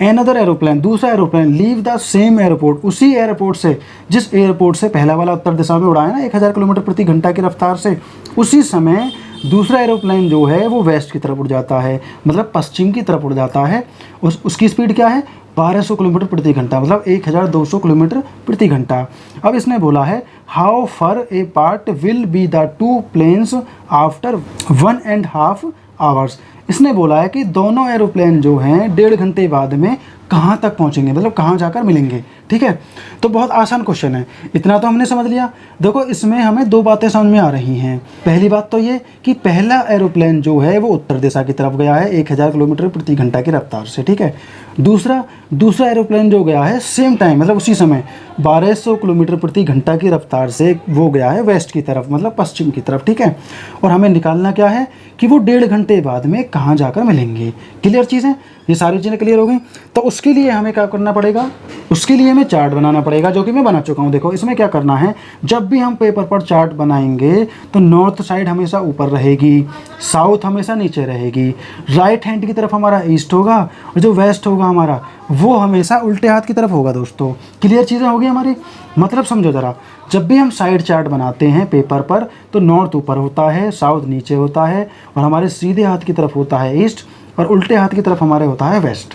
एनदर एरोप्लेन, दूसरा aeroplane, leave the same airport, उसी एयरपोर्ट से, जिस एयरपोर्ट से पहला वाला उत्तर दिशा में उड़ा है ना 1000 किलोमीटर प्रति घंटा की रफ्तार से, उसी समय दूसरा एरोप्लेन जो है वो वेस्ट की तरफ उड़ जाता है, मतलब पश्चिम की तरफ उड़ जाता है। उसकी स्पीड क्या है, 1200 किलोमीटर प्रति घंटा, मतलब 1200 किलोमीटर प्रति घंटा। अब इसने बोला है how far apart will be the two planes after 1.5 hours. इसने बोला है कि दोनों एरोप्लेन जो हैं 1.5 घंटे बाद में कहाँ तक पहुँचेंगे, मतलब कहाँ जाकर मिलेंगे, ठीक है। तो बहुत आसान क्वेश्चन है, इतना तो हमने समझ लिया। देखो इसमें हमें 2 बातें समझ में आ रही हैं। पहली बात तो ये कि पहला एरोप्लेन जो है वो उत्तर दिशा की तरफ गया है 1000 किलोमीटर प्रति घंटा की रफ्तार से, ठीक है। दूसरा एरोप्लेन जो गया है सेम टाइम, मतलब उसी समय 1200 किलोमीटर प्रति घंटा की रफ्तार से वो गया है वेस्ट की तरफ, मतलब पश्चिम की तरफ, ठीक है। और हमें निकालना क्या है कि वो 1.5 घंटे बाद में कहाँ जाकर मिलेंगे। क्लियर चीज़ है, ये सारी चीज़ें क्लियर हो गई। तो उसके लिए हमें क्या करना पड़ेगा, उसके लिए हमें चार्ट बनाना पड़ेगा, जो कि मैं बना चुका हूँ। देखो इसमें क्या करना है, जब भी हम पेपर पर चार्ट बनाएंगे तो नॉर्थ साइड हमेशा ऊपर रहेगी, साउथ हमेशा नीचे रहेगी, राइट हैंड की तरफ हमारा ईस्ट होगा और जो वेस्ट होगा हमारा वो हमेशा उल्टे हाथ की तरफ होगा दोस्तों। क्लियर चीज़ें होगी हमारी, मतलब समझो ज़रा। जब भी हम साइड चार्ट बनाते हैं पेपर पर तो नॉर्थ ऊपर होता है, साउथ नीचे होता है, और हमारे सीधे हाथ की तरफ होता है ईस्ट और उल्टे हाथ की तरफ हमारे होता है वेस्ट।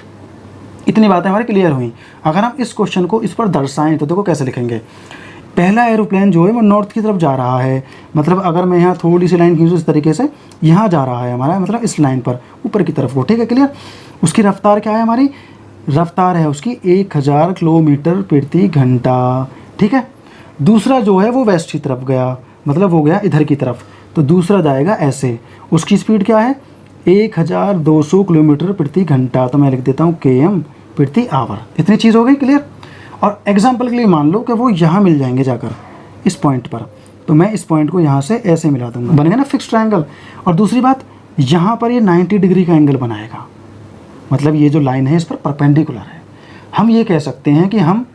इतनी बातें हमारी क्लियर हुई। अगर हम इस क्वेश्चन को इस पर दर्शाएं तो देखो कैसे लिखेंगे। पहला एरोप्लेन जो है वो नॉर्थ की तरफ जा रहा है, मतलब अगर मैं यहाँ थोड़ी सी लाइन खींचूँ इस तरीके से, यहाँ जा रहा है हमारा, मतलब इस लाइन पर ऊपर की तरफ को, ठीक है, क्लियर। उसकी रफ्तार क्या है, हमारी रफ्तार है उसकी 1000 किलोमीटर प्रति घंटा, ठीक है। दूसरा जो है वो वेस्ट की तरफ गया, मतलब वो गया इधर की तरफ, तो दूसरा जाएगा ऐसे। उसकी स्पीड क्या है, 1200 किलोमीटर प्रति घंटा, तो मैं लिख देता हूँ km प्रति आवर। इतनी चीज़ हो गई क्लियर। और एग्जाम्पल के लिए मान लो कि वो यहाँ मिल जाएंगे जाकर इस पॉइंट पर, तो मैं इस पॉइंट को यहाँ से ऐसे मिला दूंगा, बनेगा ना फिक्स ट्रायंगल। और दूसरी बात, यहाँ पर ये 90 डिग्री का एंगल बनाएगा, मतलब ये जो लाइन है इस पर परपेंडिकुलर है। हम ये कह सकते हैं कि हम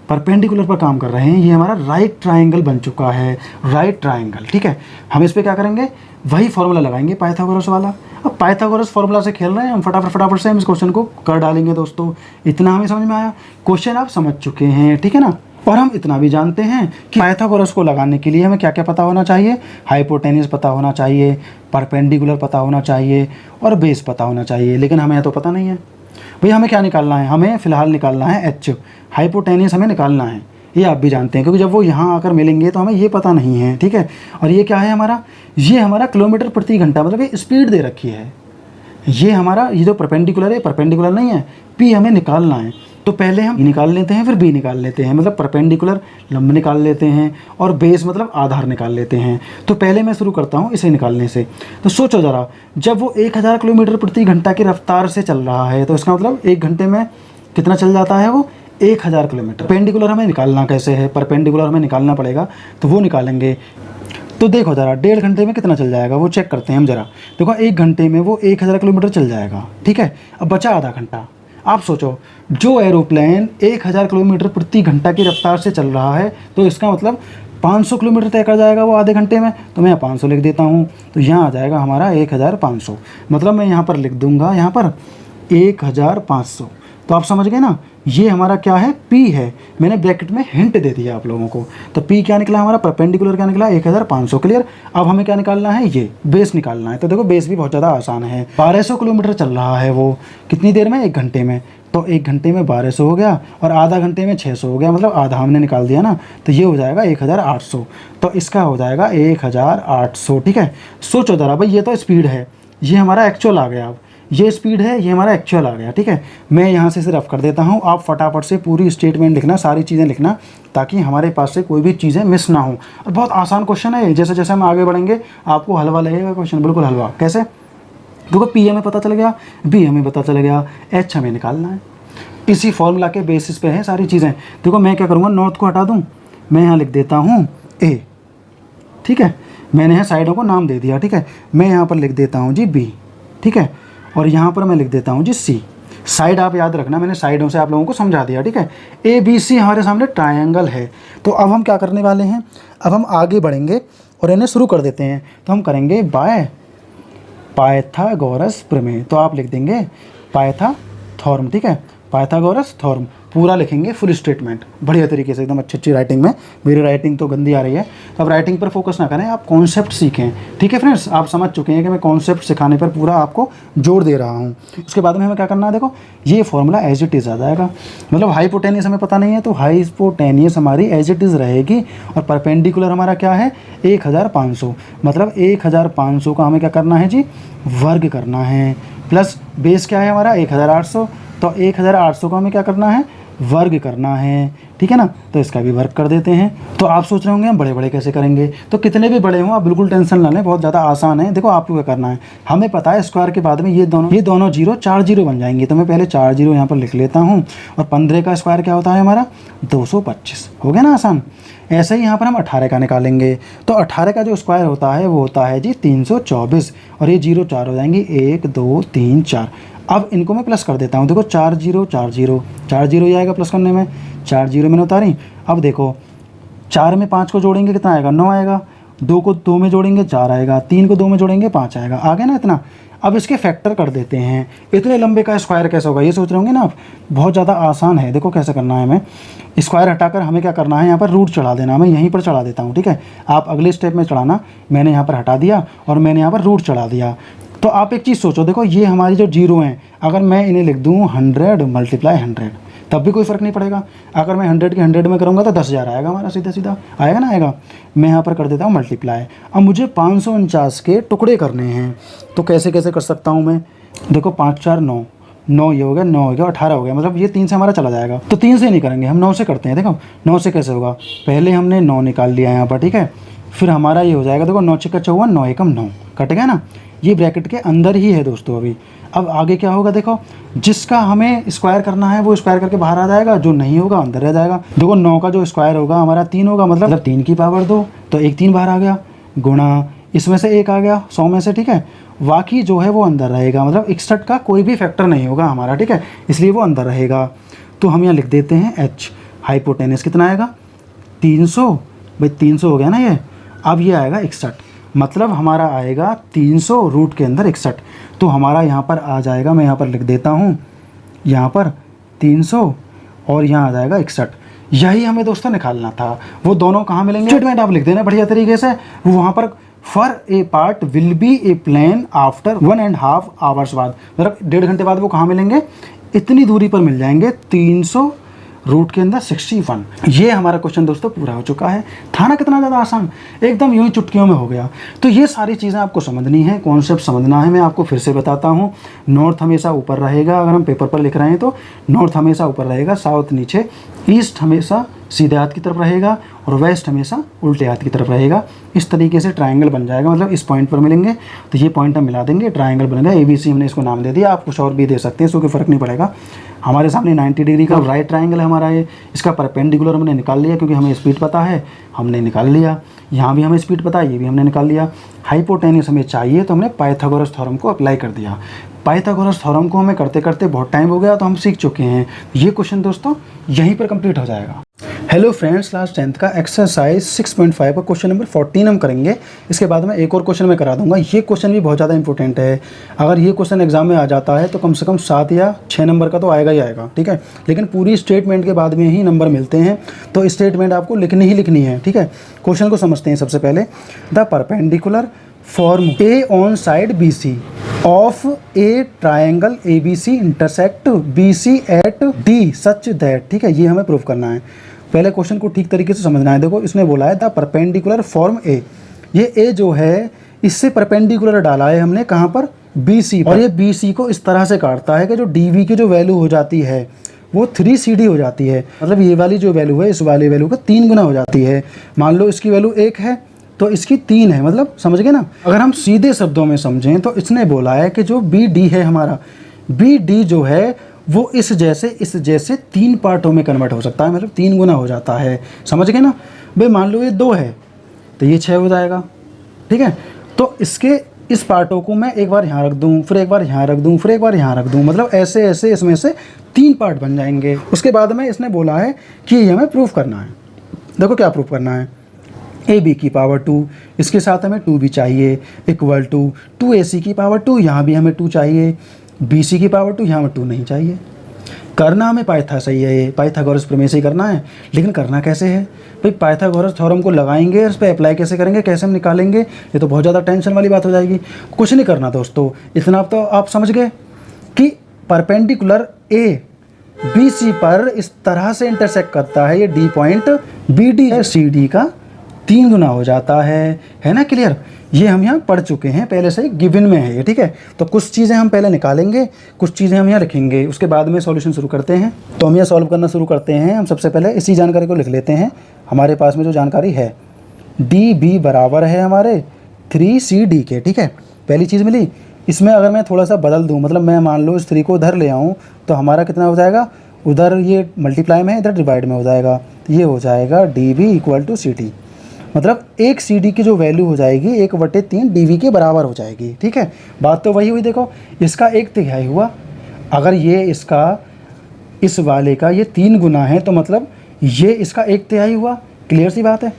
परपेंडिकुलर पर काम कर रहे हैं, ये हमारा राइट ट्रायंगल बन चुका है, राइट ट्रायंगल, ठीक है। हम इस पर क्या करेंगे, वही फॉर्मूला लगाएंगे पाइथागोरस वाला। अब पाइथागोरस फॉर्मूला से खेल रहे हैं हम, फटाफट से हम इस क्वेश्चन को कर डालेंगे दोस्तों। इतना हमें समझ में आया, क्वेश्चन आप समझ चुके हैं, ठीक है ना। और हम इतना भी जानते हैं कि पाइथागोरस को लगाने के लिए हमें क्या क्या पता होना चाहिए, हाइपोटेन्यूज पता होना चाहिए, परपेंडिकुलर पता होना चाहिए और बेस पता होना चाहिए। लेकिन हमें तो पता नहीं है भैया, हमें क्या निकालना है, हमें फ़िलहाल निकालना है एच, हाइपोटेन्यूज हमें निकालना है। ये आप भी जानते हैं क्योंकि जब वो यहाँ आकर मिलेंगे तो हमें ये पता नहीं है, ठीक है। और ये क्या है हमारा, ये हमारा किलोमीटर प्रति घंटा, मतलब ये स्पीड दे रखी है। ये हमारा, ये जो परपेंडिकुलर है, परपेंडिकुलर नहीं है, पी हमें निकालना है। तो पहले हम निकाल लेते हैं, फिर बी निकाल लेते हैं, मतलब परपेंडिकुलर लंब निकाल लेते हैं और बेस मतलब आधार निकाल लेते हैं। तो पहले मैं शुरू करता हूँ इसे निकालने से। तो सोचो ज़रा, जब वो 1000 किलोमीटर प्रति घंटा की रफ्तार से चल रहा है तो इसका मतलब 1 घंटे में कितना चल जाता है वो 1000 किलोमीटर। परपेंडिकुलर हमें निकालना कैसे है, परपेंडिकुलर हमें निकालना पड़ेगा, तो वो निकालेंगे। तो देखो ज़रा 1.5 घंटे में कितना चल जाएगा वो चेक करते हैं हम ज़रा। देखो 1 घंटे में वो 1000 किलोमीटर चल जाएगा, ठीक है। अब बचा आधा घंटा। आप सोचो, जो एरोप्लेन 1000 किलोमीटर प्रति घंटा की रफ्तार से चल रहा है तो इसका मतलब 500 किलोमीटर तय कर जाएगा वो आधे घंटे में। तो मैं यहाँ 500 लिख देता हूँ, तो यहाँ आ जाएगा हमारा 1500। मतलब मैं यहाँ पर लिख दूँगा यहाँ पर 1500। तो आप समझ गए ना, ये हमारा क्या है, P है। मैंने ब्रैकेट में हिंट दे दिया आप लोगों को। तो P क्या निकला हमारा, परपेंडिकुलर क्या निकला 1500। क्लियर। अब हमें क्या निकालना है, ये बेस निकालना है। तो देखो बेस भी बहुत ज़्यादा आसान है। 1200 किलोमीटर चल रहा है वो, कितनी देर में, 1 घंटे में। तो 1 घंटे में 1200 हो गया और आधा घंटे में 600 हो गया, मतलब आधा हमने निकाल दिया ना। तो ये हो जाएगा 1800। तो इसका हो जाएगा 1800, ठीक है। सोचो ज़रा भाई, ये तो स्पीड है, ये हमारा एक्चुअल आ गया। अब ये स्पीड है, ये हमारा एक्चुअल आ गया, ठीक है। मैं यहाँ से रफ कर देता हूँ, आप फटाफट से पूरी स्टेटमेंट लिखना, सारी चीज़ें लिखना, ताकि हमारे पास से कोई भी चीज़ें मिस ना हो। और बहुत आसान क्वेश्चन है, जैसे जैसे हम आगे बढ़ेंगे आपको हलवा लगेगा क्वेश्चन, बिल्कुल हलवा। कैसे, देखो P हमें पता चल गया, B हमें पता चल गया, H हमें निकालना है। इसी फॉर्मूला के बेसिस पे है सारी चीज़ें। देखो मैं क्या करूँगा, नॉर्थ को हटा दूँ, मैं यहाँ लिख देता हूँ A, ठीक है। मैंने यहाँ साइडों को नाम दे दिया, ठीक है। मैं यहाँ पर लिख देता हूँ जी B, ठीक है। और यहाँ पर मैं लिख देता हूँ जी C। साइड आप याद रखना, मैंने साइडों से आप लोगों को समझा दिया, ठीक है। ABC हमारे सामने ट्रायंगल है। तो अब हम क्या करने वाले हैं, अब हम आगे बढ़ेंगे और इन्हें शुरू कर देते हैं। तो हम करेंगे बाय पाइथागोरस प्रमेय। तो आप लिख देंगे पाइथागोरस, ठीक है, पाइथागोरस थ्योरम पूरा लिखेंगे, फुल स्टेटमेंट बढ़िया तरीके से, एकदम अच्छी राइटिंग में। मेरी राइटिंग तो गंदी आ रही है, तो अब राइटिंग पर फोकस ना करें, आप कॉन्सेप्ट सीखें, ठीक है फ्रेंड्स। आप समझ चुके हैं कि मैं कॉन्सेप्ट सिखाने पर पूरा आपको जोर दे रहा हूँ। उसके बाद में हमें क्या करना है, देखो ये फॉर्मूला एज इट इज़ आ जाएगा। मतलब हाइपोटेनियस हमें पता नहीं है, तो हाइपोटेनियस हमारी एज इट इज़ रहेगी। और परपेंडिकुलर हमारा क्या है, 1500। मतलब 1500 का हमें क्या करना है जी, वर्ग करना है। प्लस बेस क्या है हमारा 1800, तो 1800 का हमें क्या करना है, वर्ग करना है, ठीक है ना। तो इसका भी वर्ग कर देते हैं। तो आप सोच रहे होंगे हम बड़े बड़े कैसे करेंगे, तो कितने भी बड़े हों आप बिल्कुल टेंशन ना लें, बहुत ज़्यादा आसान है। देखो आपको क्या करना है, हमें पता है स्क्वायर के बाद में ये दोनों जीरो 4 जीरो बन जाएंगे। तो मैं पहले 4 जीरो यहाँ पर लिख लेता हूँ। और 15 का स्क्वायर क्या होता है हमारा 225, हो गया ना आसान। ऐसे ही यहाँ पर हम 18 का निकालेंगे। तो 18 का जो स्क्वायर होता है वो होता है जी 324। और ये जीरो 4 हो जाएंगे, 1 2 3 4। अब इनको मैं प्लस कर देता हूँ। देखो 4 जीरो 4 जीरो 4 जीरो ही आएगा प्लस करने में, 4 जीरो मैंने उतारी। अब देखो 4 में 5 को जोड़ेंगे कितना आएगा, 9 आएगा। 2 को 2 में जोड़ेंगे 4 आएगा। 3 को 2 में जोड़ेंगे 5 आएगा। आ गया ना इतना। अब इसके फैक्टर कर देते हैं। इतने लंबे का स्क्वायर कैसे होगा, ये सोच रहे होंगे ना आप। बहुत ज़्यादा आसान है। देखो कैसे करना है, हमें स्क्वायर हटाकर हमें क्या करना है, यहाँ पर रूट चढ़ा देना। मैं यहीं पर चढ़ा देता हूँ, ठीक है। आप अगले स्टेप में चढ़ाना। मैंने यहाँ पर हटा दिया और मैंने यहाँ पर रूट चढ़ा दिया। तो आप एक चीज़ सोचो, देखो ये हमारी जो जीरो हैं, अगर मैं इन्हें लिख दूँ 100 × 100 तब भी कोई फ़र्क नहीं पड़ेगा। अगर मैं 100 के 100 में करूँगा तो 10,000 आएगा हमारा, सीधा सीधा आएगा ना, आएगा। मैं यहाँ पर कर देता हूँ मल्टीप्लाई। अब मुझे 549 के टुकड़े करने हैं। तो कैसे कैसे कर सकता हूँ मैं, देखो 5 4 9, 9 ये हो गया, 9 हो गया, 18 हो गया। मतलब ये 3 से हमारा चला जाएगा। तो 3 से नहीं करेंगे हम, 9 से करते हैं। देखो 9 से कैसे होगा, पहले हमने 9 निकाल लिया यहाँ पर, ठीक है। फिर हमारा ये हो जाएगा, देखो 9 6 54, 9 1 9, कट गया ना। ये ब्रैकेट के अंदर ही है दोस्तों अभी। अब आगे क्या होगा, देखो जिसका हमें स्क्वायर करना है वो स्क्वायर करके बाहर आ जाएगा, जो नहीं होगा अंदर रह जाएगा। देखो 9 का जो स्क्वायर होगा हमारा 3 होगा, मतलब 3 की पावर 2, तो 1 3 बाहर आ गया, गुणा इसमें से 1 आ गया 100 में से, ठीक है। बाकी जो है वो अंदर रहेगा, मतलब 61 का कोई भी फैक्टर नहीं होगा हमारा, ठीक है, इसलिए वो अंदर रहेगा। तो हम यहाँ लिख देते हैं H। हाइपोटेनस कितना आएगा 300, भाई 300 हो गया ना ये। अब ये आएगा 61, मतलब हमारा आएगा 300 रूट के अंदर 61। तो हमारा यहाँ पर आ जाएगा, मैं यहाँ पर लिख देता हूँ, यहाँ पर 300 और यहाँ आ जाएगा 61। यही हमें दोस्तों निकालना था। वो दोनों कहाँ मिलेंगे, स्टेटमेंट आप लिख देना बढ़िया तरीके से। वहाँ पर far apart will be a plane after 1.5 hours बाद, मतलब 1.5 घंटे बाद वो कहाँ मिलेंगे, इतनी दूरी पर मिल जाएंगे। 300 रूट के अंदर 61। ये हमारा क्वेश्चन दोस्तों पूरा हो चुका है। था ना कितना ज़्यादा आसान, एकदम यूं ही चुटकियों में हो गया। तो ये सारी चीज़ें आपको समझनी है, कॉन्सेप्ट समझना है। मैं आपको फिर से बताता हूँ, नॉर्थ हमेशा ऊपर रहेगा, अगर हम पेपर पर लिख रहे हैं तो नॉर्थ हमेशा ऊपर रहेगा, साउथ नीचे, ईस्ट हमेशा सीधे हाथ की तरफ रहेगा और वेस्ट हमेशा उल्टे हाथ की तरफ रहेगा। इस तरीके से ट्रायंगल बन जाएगा, मतलब इस पॉइंट पर मिलेंगे तो ये पॉइंट हम मिला देंगे, ट्रायंगल बनेगा। ABC हमने इसको नाम दे दिया, आप कुछ और भी दे सकते हैं, इसको कोई फ़र्क नहीं पड़ेगा। हमारे सामने 90 डिग्री का राइट ट्रायंगल है हमारा ये, इसका परपेंडिकुलर हमने निकाल लिया क्योंकि हमें स्पीड पता है, हमने निकाल लिया। यहाँ भी हमें स्पीड पता है, ये भी हमने निकाल लिया। हाइपोटेन्यूस हमें चाहिए तो हमने पाइथागोरस थ्योरम को अप्लाई कर दिया। पाइथागोरस थ्योरम को हमें करते करते बहुत टाइम हो गया तो हम सीख चुके हैं। ये क्वेश्चन दोस्तों यहीं पर कंप्लीट हो जाएगा। हेलो फ्रेंड्स, क्लास 10th का एक्सरसाइज 6.5 का क्वेश्चन नंबर 14 हम करेंगे। इसके बाद में एक और क्वेश्चन मैं करा दूंगा। ये क्वेश्चन भी बहुत ज़्यादा इंपॉर्टेंट है। अगर ये क्वेश्चन एग्जाम में आ जाता है तो कम से कम 7 या 6 नंबर का तो आएगा ही आएगा, ठीक है। लेकिन पूरी स्टेटमेंट के बाद में ही नंबर मिलते हैं, तो स्टेटमेंट आपको लिखनी ही लिखनी है, ठीक है। क्वेश्चन को समझते हैं सबसे पहले। The perpendicular form A on side BC of a triangle ABC intersect BC at D such that, ठीक है। ये हमें प्रूव करना है। पहले क्वेश्चन को ठीक तरीके से समझना है। देखो, इसने बोला है द परपेंडिकुलर फॉर्म ए, ये ए जो है इससे परपेंडिकुलर डाला है हमने कहाँ पर, BC पर। और ये BC को इस तरह से काटता है कि जो DV की जो वैल्यू हो जाती है वो 3CD हो जाती है। मतलब ये वाली जो वैल्यू है इस वाली वैल्यू का 3 गुना हो जाती है। मान लो इसकी वैल्यू 1 है तो इसकी 3 है, मतलब समझ गए ना। अगर हम सीधे शब्दों में समझें तो इसने बोला है कि जो BD है हमारा, BD जो है वो इस जैसे 3 पार्टों में कन्वर्ट हो सकता है, मतलब 3 गुना हो जाता है। समझ गए ना भाई। मान लो ये 2 है तो ये 6 हो जाएगा, ठीक है। तो इसके इस पार्टों को मैं एक बार यहाँ रख दूँ, फिर एक बार यहाँ रख दूँ, फिर एक बार यहाँ रख दूँ, मतलब ऐसे ऐसे इसमें से 3 पार्ट बन जाएंगे। उसके बाद में इसने बोला है कि ये हमें प्रूफ करना है। देखो क्या प्रूफ करना है, AB की पावर 2, इसके साथ हमें 2 भी चाहिए, इक्वल टू 2AC की पावर 2, यहाँ भी हमें 2 चाहिए, BC की पावर 2, यहाँ में 2 नहीं चाहिए। करना हमें सही है, ये पाइथागोरस प्रमेय से ही करना है। लेकिन करना कैसे है भाई, पाइथागोरस थ्योरम को लगाएंगे, इस पर अप्लाई कैसे करेंगे, कैसे हम निकालेंगे, ये तो बहुत ज़्यादा टेंशन वाली बात हो जाएगी। कुछ नहीं करना दोस्तों, इतना तो आप समझ गए कि परपेंडिकुलर A BC पर इस तरह से इंटरसेक्ट करता है, ये D पॉइंट BD है CD का 3 गुना हो जाता है ना। क्लियर, ये हम यहाँ पढ़ चुके हैं पहले से, गिवन में है ये, ठीक है। तो कुछ चीज़ें हम पहले निकालेंगे, कुछ चीज़ें हम यहाँ लिखेंगे, उसके बाद में सॉल्यूशन शुरू करते हैं। तो हम यहाँ सॉल्व करना शुरू करते हैं। हम सबसे पहले इसी जानकारी को लिख लेते हैं। हमारे पास में जो जानकारी है DB बराबर है हमारे 3CD के, ठीक है। पहली चीज़ मिली। इसमें अगर मैं थोड़ा सा बदल दूँ, मतलब मैं मान लो इस 3 को उधर ले आऊँ तो हमारा कितना हो जाएगा, उधर ये मल्टीप्लाई में है, इधर डिवाइड में हो जाएगा, ये हो जाएगा DB इक्वल टू CD। मतलब एक CD की जो वैल्यू हो जाएगी 1/3 DV के बराबर हो जाएगी, ठीक है। बात तो वही हुई। देखो, इसका 1/3 हुआ, अगर ये इसका इस वाले का ये 3 गुना है तो मतलब ये इसका 1/3 हुआ। क्लियर सी बात है।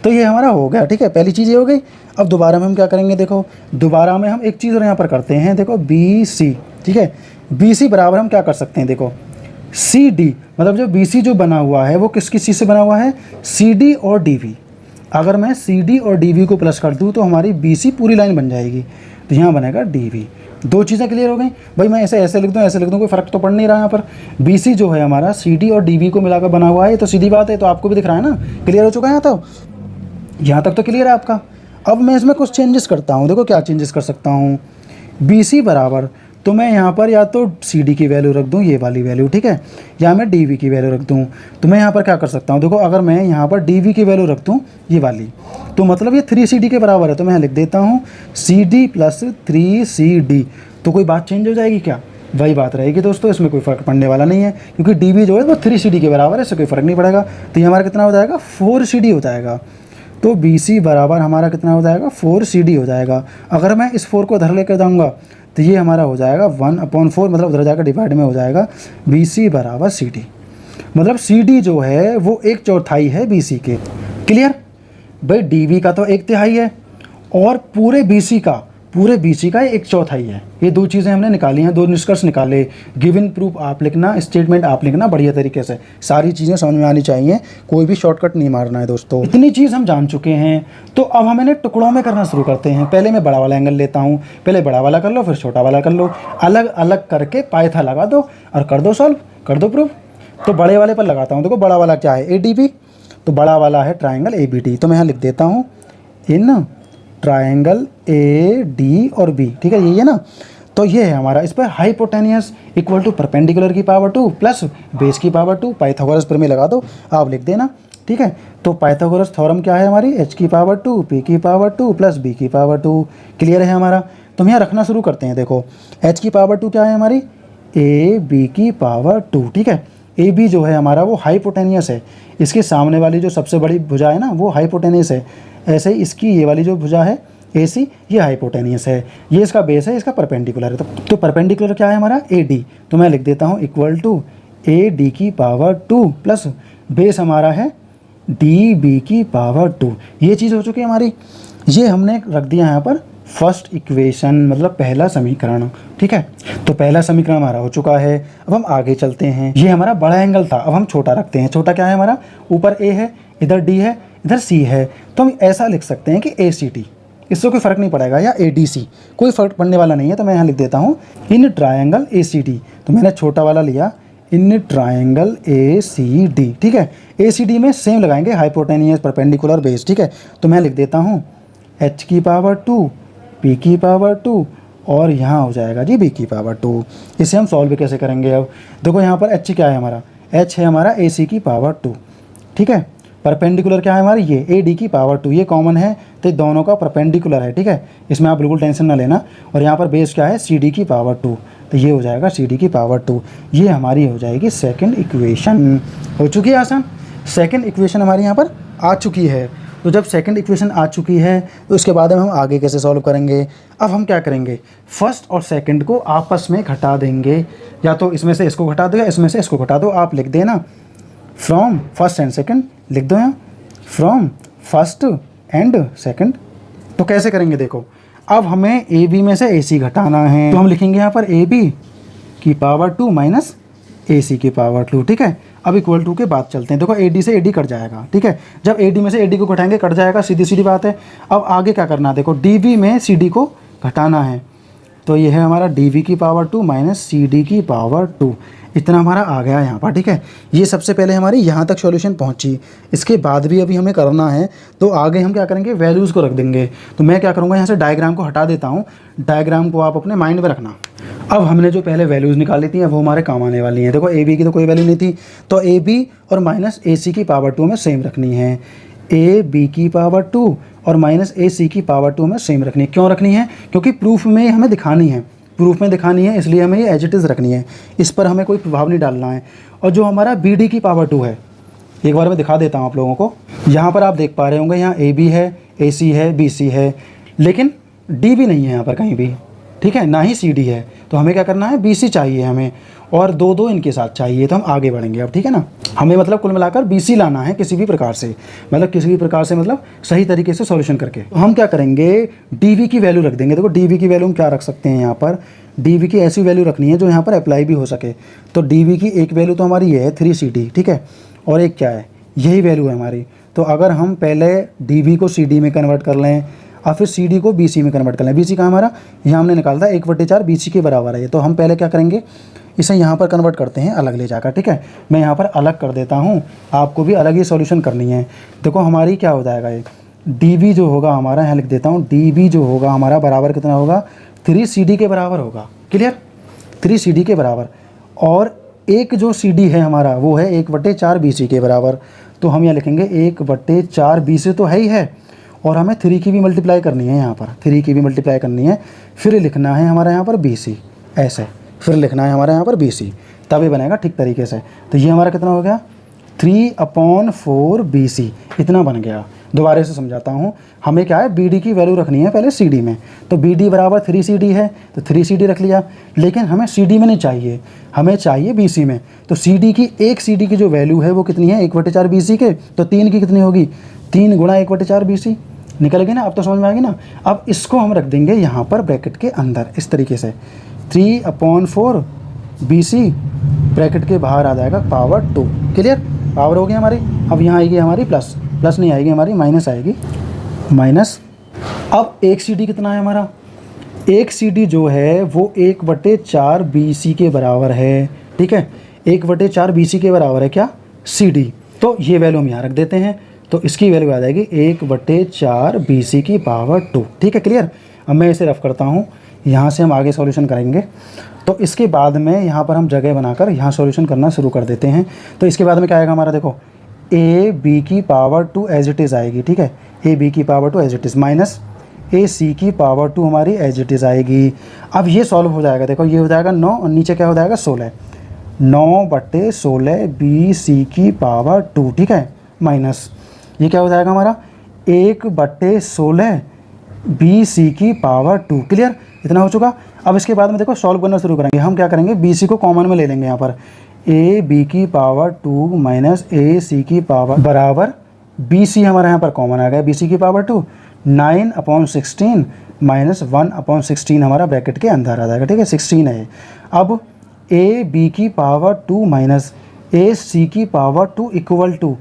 तो ये हमारा हो गया, ठीक है। पहली चीज़ ये हो गई। अब दोबारा में हम क्या करेंगे, देखो दोबारा में हम एक चीज़ और यहाँ पर करते हैं। देखो BC, ठीक है। BC बराबर हम क्या कर सकते हैं, देखो CD, मतलब जो BC जो बना हुआ है वो किस चीज़ से बना हुआ है, CD और DV। अगर मैं CD और DV को प्लस कर दूँ तो हमारी BC पूरी लाइन बन जाएगी, तो यहाँ बनेगा DV। 2 चीज़ें क्लियर हो गई भाई। मैं ऐसे लिख दूँ, कोई फ़र्क तो पड़ नहीं रहा यहाँ पर। BC जो है हमारा CD और DV को मिलाकर बना हुआ है, तो सीधी बात है, तो आपको भी दिख रहा है ना। क्लियर हो चुका है यहाँ तक तो क्लियर है आपका। अब मैं इसमें कुछ चेंजेस करता हूँ। देखो क्या चेंजेस कर सकता हूँ। BC बराबर, तो मैं यहाँ पर या तो CD की वैल्यू रख दूँ, ये वाली वैल्यू, ठीक है, या मैं DV की वैल्यू रख दूँ। तो मैं यहाँ पर क्या कर सकता हूँ, देखो अगर मैं यहाँ पर DV की वैल्यू रख दूँ ये वाली, तो मतलब ये 3CD के बराबर है। तो मैं यहाँ लिख देता हूँ CD प्लस 3CD। तो कोई बात चेंज हो जाएगी क्या, वही बात रहेगी दोस्तों, इसमें कोई फ़र्क पड़ने वाला नहीं है, क्योंकि DV जो है वो 3CD के बराबर है, इससे कोई फ़र्क नहीं पड़ेगा। तो ये हमारा कितना हो जाएगा, 4CD हो जाएगा। तो BC बराबर हमारा कितना हो जाएगा, 4CD हो जाएगा। अगर मैं इस 4 को उधर लेकर जाऊँगा तो ये हमारा हो जाएगा 1/4, मतलब उधर जाकर डिवाइड में हो जाएगा। BC बराबर CD, मतलब CD जो है वो 1/4 है BC के। क्लियर भाई। DV का तो 1/3 है और पूरे BC का 1/4 है। ये 2 चीज़ें हमने निकाली हैं, 2 निष्कर्ष निकाले। गिवन प्रूफ आप लिखना, स्टेटमेंट आप लिखना बढ़िया तरीके से, सारी चीज़ें समझ में आनी चाहिए, कोई भी शॉर्टकट नहीं मारना है दोस्तों। इतनी चीज़ हम जान चुके हैं, तो अब हम इन्हें टुकड़ों में करना शुरू करते हैं। पहले मैं बड़ा वाला एंगल लेता हूँ, पहले बड़ा वाला कर लो, फिर छोटा वाला कर लो, अलग अलग करके पाइथा लगा दो और कर दो सॉल्व, कर दो प्रूफ। तो बड़े वाले पर लगाता हूँ। देखो बड़ा वाला क्या है, ए डी बी, तो बड़ा वाला है ट्राइंगल ए बी डी। तो मैं यहाँ लिख देता हूँ इन ट्राइंगल ए डी और बी, ठीक है, यही है ना। तो ये है हमारा, इस पर हाइपोटेनियस इक्वल टू परपेंडिकुलर की पावर 2 प्लस बेस की पावर 2, पाइथागोरस पर में लगा दो, आप लिख देना, ठीक है। तो पाइथागोरस थ्योरम क्या है हमारी, h की पावर 2 p की पावर 2 प्लस b की पावर 2, क्लियर है हमारा। तो हम यहाँ रखना शुरू करते हैं। देखो h की पावर 2 क्या है हमारी, a b की पावर 2, ठीक है। ए बी जो है हमारा वो हाइपोटेनियस है, इसके सामने वाली जो सबसे बड़ी भुजा है ना वो हाइपोटेनियस है, ऐसे ही इसकी ये वाली जो भुजा है ए सी ये हाइपोटेनियस है, ये इसका बेस है, इसका परपेंडिकुलर है। तो परपेंडिकुलर क्या है हमारा ए डी, तो मैं लिख देता हूँ इक्वल टू ए डी की पावर 2 प्लस बेस हमारा है डी बी की पावर 2। ये चीज़ हो चुकी है हमारी, ये हमने रख दिया यहाँ पर फर्स्ट इक्वेशन, मतलब पहला समीकरण, ठीक है। तो पहला समीकरण हमारा हो चुका है। अब हम आगे चलते हैं, ये हमारा बड़ा एंगल था, अब हम छोटा रखते हैं। छोटा क्या है हमारा, ऊपर ए है, इधर डी है, इधर सी है, तो हम ऐसा लिख सकते हैं कि ए सी टी, इससे कोई फ़र्क नहीं पड़ेगा, या ए डी सी, कोई फ़र्क पड़ने वाला नहीं है। तो मैं यहाँ लिख देता हूँ इन ट्रायंगल ए सी डी, तो मैंने छोटा वाला लिया इन ट्रायंगल ए सी डी, ठीक है। ए सी डी में सेम लगाएंगे, हाइपोटेनियस परपेंडिकुलर बेस, ठीक है। तो मैं लिख देता हूँ h की पावर 2 p की पावर 2 और यहाँ हो जाएगा जी b की पावर 2। इसे हम सॉल्व कैसे करेंगे, अब देखो यहाँ पर h क्या है हमारा, h है हमारा ए सी की पावर 2, ठीक है। परपेंडिकुलर क्या है हमारी, ये ए डी की पावर 2, ये कॉमन है तो दोनों का परपेंडिकुलर है, ठीक है, इसमें आप बिल्कुल टेंशन ना लेना। और यहाँ पर बेस क्या है, सी डी की पावर 2, तो ये हो जाएगा सी डी की पावर 2। ये हमारी हो जाएगी सेकंड इक्वेशन। हो चुकी है आसान, सेकंड इक्वेशन हमारी यहाँ पर आ चुकी है। तो जब सेकंड इक्वेशन आ चुकी है तो उसके बाद हम आगे कैसे सॉल्व करेंगे। अब हम क्या करेंगे, फर्स्ट और सेकंड को आपस में घटा देंगे, या तो इसमें से इसको घटा दो या इसमें से इसको घटा दो। आप लिख देना फ्रॉम फर्स्ट एंड सेकंड, लिख दो यहाँ फ्रॉम फर्स्ट एंड सेकंड। तो कैसे करेंगे, देखो अब हमें ए बी में से ए सी घटाना है, तो हम लिखेंगे यहाँ पर ए बी की पावर 2 माइनस ए सी की पावर 2, ठीक है। अब इक्वल टू के बाद चलते हैं। देखो ए डी से ए डी कट जाएगा, ठीक है, जब ए डी में से ए डी को घटाएंगे कट जाएगा, सीधी सीधी बात है। अब आगे क्या करना है, देखो डी बी में सी डी को घटाना है, तो ये है हमारा डी वी की पावर 2 माइनस सी डी की पावर 2, इतना हमारा आ गया यहाँ पर, ठीक है। ये सबसे पहले हमारी यहाँ तक सॉल्यूशन पहुँची, इसके बाद भी अभी हमें करना है, तो आगे हम क्या करेंगे, वैल्यूज़ को रख देंगे। तो मैं क्या करूँगा, यहाँ से डायग्राम को हटा देता हूँ, डायग्राम को आप अपने माइंड में रखना। अब हमने जो पहले वैल्यूज़ निकाली थी वो हमारे काम आने वाली हैं। देखो ए बी की तो कोई वैल्यू नहीं थी, तो ए बी और माइनस ए सी की पावर 2 में सेम रखनी है, ए बी की पावर 2 और माइनस ए सी की पावर 2 में सेम रखनी है। क्यों रखनी है, क्योंकि प्रूफ में हमें दिखानी है, प्रूफ में दिखानी है, इसलिए हमें ये एज इट इज़ रखनी है, इस पर हमें कोई प्रभाव नहीं डालना है। और जो हमारा बी डी की पावर 2 है, एक बार मैं दिखा देता हूँ आप लोगों को। यहाँ पर आप देख पा रहे होंगे, यहाँ ए बी है, ए सी है, बी सी है, लेकिन डी भी नहीं है यहाँ पर कहीं भी, ठीक है, ना ही सी डी है। तो हमें क्या करना है, बी सी चाहिए हमें, और दो दो इनके साथ चाहिए, तो हम आगे बढ़ेंगे अब, ठीक है ना। हमें मतलब कुल मिलाकर बी सी लाना है किसी भी प्रकार से, मतलब किसी भी प्रकार से, मतलब सही तरीके से सॉल्यूशन करके। तो हम क्या करेंगे, डी वी की वैल्यू रख देंगे। देखो डी वी की वैल्यू हम क्या रख सकते हैं, यहाँ पर डी वी की ऐसी वैल्यू रखनी है जो यहाँ पर अप्लाई भी हो सके। तो डी वी की एक वैल्यू तो हमारी ये है 3 सी डी, ठीक है, और एक क्या है, यही वैल्यू है हमारी। तो अगर हम पहले डी वी को सी डी में कन्वर्ट कर लें और फिर सी डी को बी सी में कन्वर्ट कर लें, बी सी का हमारा यहाँ हमने निकाला था 1/4 बी सी के बराबर है ये। तो हम पहले क्या करेंगे, इसे यहाँ पर कन्वर्ट करते हैं अलग ले जाकर, ठीक है। मैं यहाँ पर अलग कर देता हूँ, आपको भी अलग ही सॉल्यूशन करनी है। देखो हमारी क्या हो जाएगा, ये डी बी जो होगा हमारा, यहाँ लिख देता हूँ, डी बी जो होगा हमारा बराबर कितना होगा, 3 सी डी के बराबर होगा, क्लियर, 3 सी डी के बराबर। और एक जो सी डी है हमारा वो है 1/4 बी सी के बराबर। तो हम यहाँ लिखेंगे 1/4 बी सी तो है ही है, और हमें 3 की भी मल्टीप्लाई करनी है, यहाँ पर 3 की भी मल्टीप्लाई करनी है, फिर लिखना है हमारा यहाँ पर बी सी, ऐसे फिर लिखना है हमारे यहाँ पर बी सी, तभी बनेगा ठीक तरीके से। तो ये हमारा कितना हो गया, 3/4 बी सी, इतना बन गया। दोबारा से समझाता हूँ, हमें क्या है, बी डी की वैल्यू रखनी है पहले सी डी में। तो बी डी बराबर 3 सी डी है, तो 3 सी डी रख लिया, लेकिन हमें सी डी में नहीं चाहिए, हमें चाहिए बी सी में। तो सी डी की, एक सी डी की जो वैल्यू है वो कितनी है, 1/4 बी सी के, तो 3 की कितनी होगी, 3 गुणा 1/4 बी सी, निकल गई ना, अब तो समझ में आ गई ना। अब इसको हम रख देंगे यहाँ पर ब्रैकेट के अंदर इस तरीके से, 3/4 बी सी ब्रैकेट के बाहर आ जाएगा पावर 2, क्लियर, पावर होगी हमारी। अब यहाँ आएगी हमारी प्लस, प्लस नहीं आएगी हमारी, माइनस आएगी, माइनस। अब एक सी डी कितना है हमारा, एक सी डी जो है वो 1/4 बी सी के बराबर है, ठीक है। 1/4 BC के बराबर है क्या, CD। तो ये वैल्यू हम यहाँ रख देते हैं, तो इसकी वैल्यू आ जाएगी 1/4 BC की पावर 2। ठीक है, क्लियर। अब मैं इसे रफ करता हूँ, यहाँ से हम आगे सॉल्यूशन करेंगे। तो इसके बाद में यहाँ पर हम जगह बनाकर यहाँ सॉल्यूशन करना शुरू कर देते हैं। तो इसके बाद में क्या आएगा हमारा, देखो AB की पावर 2 एज इट इज़ आएगी। ठीक है, AB की power 2 as it is minus AC की पावर 2 हमारी एज इट इज़ आएगी। अब ये सॉल्व हो जाएगा, देखो ये हो जाएगा 9 और नीचे क्या हो जाएगा 16, 9/16 BC की पावर 2। ठीक है, माइनस ये क्या हो जाएगा हमारा 1/16 BC की पावर 2। क्लियर, इतना हो चुका। अब इसके बाद में देखो सॉल्व करना शुरू करेंगे। हम क्या करेंगे, BC को कॉमन में ले लेंगे यहाँ पर, AB की पावर 2 माइनस AC की पावर बराबर BC हमारा यहाँ पर कॉमन आ गया, BC की पावर 2 9/16 माइनस 1/16 हमारा ब्रैकेट के अंदर आ जाएगा। ठीक है, 16 है। अब AB की पावर 2 माइनस AC की पावर 2 इक्वल टू